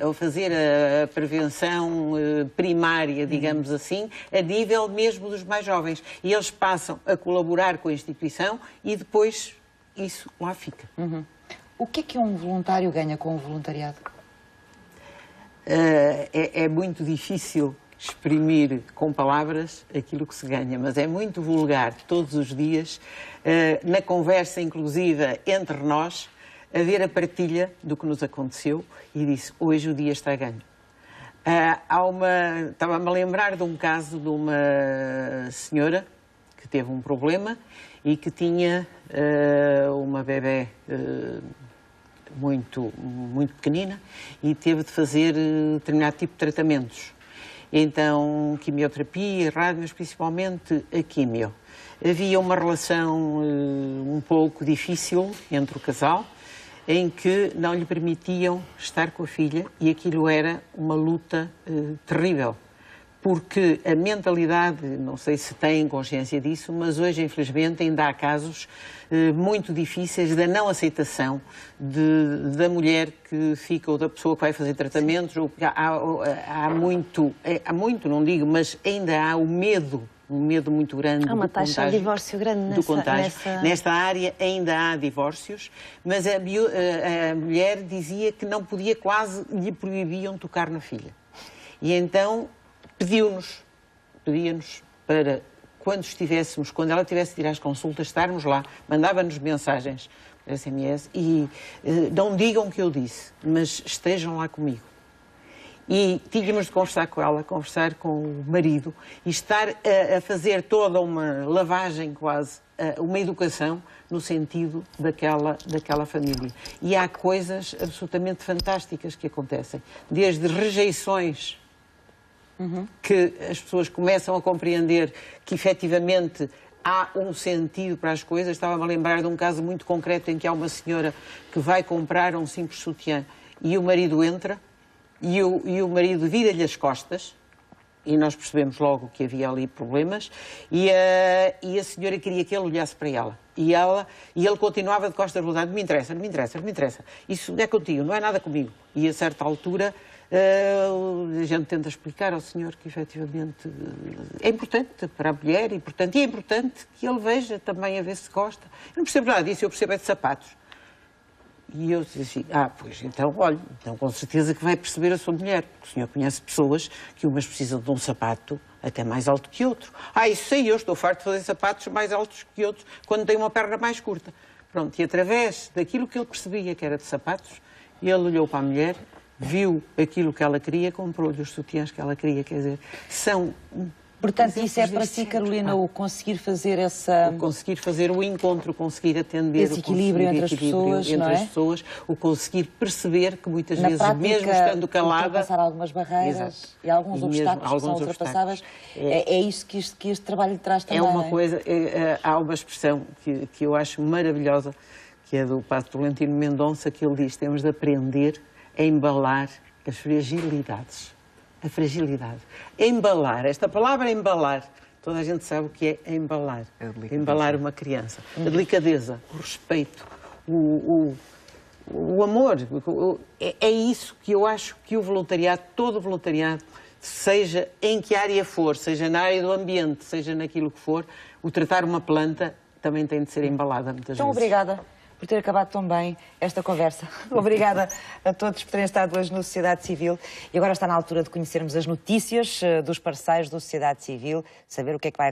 a prevenção primária, digamos assim, a nível mesmo dos mais jovens. E eles passam a colaborar com a instituição e depois isso lá fica. O que é um voluntário ganha com o voluntariado? É muito difícil exprimir com palavras aquilo que se ganha, mas é muito vulgar todos os dias, na conversa inclusiva entre nós, haver a partilha do que nos aconteceu e disse, hoje o dia está ganho. Estava-me a lembrar de um caso de uma senhora que teve um problema e que tinha uma bebé muito pequenina e teve de fazer determinado tipo de tratamentos. Então, quimioterapia, rádio, mas principalmente a quimio. Havia uma relação um pouco difícil entre o casal, em que não lhe permitiam estar com a filha e aquilo era uma luta terrível. Porque a mentalidade, não sei se têm consciência disso, mas hoje, infelizmente, ainda há casos muito difíceis da não aceitação da mulher que fica ou da pessoa que vai fazer tratamentos. Ou, há muito, não digo, mas ainda há o medo. Um medo muito grande há uma taxa de divórcio grande nesta área. Ainda há divórcios, mas a mulher dizia que não podia, quase lhe proibiam tocar na filha. E então pedia-nos para, quando ela tivesse de ir às consultas, estarmos lá, mandava-nos mensagens por SMS e não digam o que eu disse, mas estejam lá comigo. E tínhamos de conversar com ela, conversar com o marido e estar a fazer toda uma lavagem quase, uma educação no sentido daquela família. E há coisas absolutamente fantásticas que acontecem, desde rejeições que as pessoas começam a compreender que efetivamente há um sentido para as coisas. Estava-me a lembrar de um caso muito concreto em que há uma senhora que vai comprar um simples sutiã e o marido entra e o marido vira-lhe as costas e nós percebemos logo que havia ali problemas e a senhora queria que ele olhasse para ela. E ele continuava de costas voltadas, não me interessa, não me interessa, não me interessa. Isso é contigo, não é nada comigo. E a certa altura a gente tenta explicar ao senhor que efetivamente é importante para a mulher e é importante que ele veja também a ver se gosta. Eu não percebo nada disso, eu percebo é de sapatos. E eu disse assim, pois então, olha, então com certeza que vai perceber a sua mulher, porque o senhor conhece pessoas que umas precisam de um sapato até mais alto que outro. Isso sei, eu estou farto de fazer sapatos mais altos que outros quando tenho uma perna mais curta. Pronto, e através daquilo que ele percebia que era de sapatos, ele olhou para a mulher, viu aquilo que ela queria, comprou-lhe os sutiãs que ela queria, quer dizer, são... Portanto, isso é para si, Carolina, o conseguir fazer essa... Conseguir fazer o encontro, conseguir atender... Esse equilíbrio entre as pessoas, não é? O conseguir perceber que muitas na vezes, prática, mesmo estando calada... ultrapassar algumas barreiras. Exato. E alguns obstáculos que são ultrapassáveis. É isso que este trabalho lhe traz também. É uma coisa... há uma expressão que eu acho maravilhosa, que é do Padre Tolentino Mendonça, que ele diz, temos de aprender a embalar as fragilidades. A fragilidade. Embalar, esta palavra embalar, toda a gente sabe o que é embalar. Embalar uma criança. A delicadeza, o respeito, o amor. É isso que eu acho que o voluntariado, todo o voluntariado, seja em que área for, seja na área do ambiente, seja naquilo que for, o tratar uma planta também tem de ser embalada muitas vezes. Então, obrigada por ter acabado tão bem esta conversa. Obrigada a todos por terem estado hoje no Sociedade Civil. E agora está na altura de conhecermos as notícias dos parceiros da Sociedade Civil, saber o que é que vai acontecer.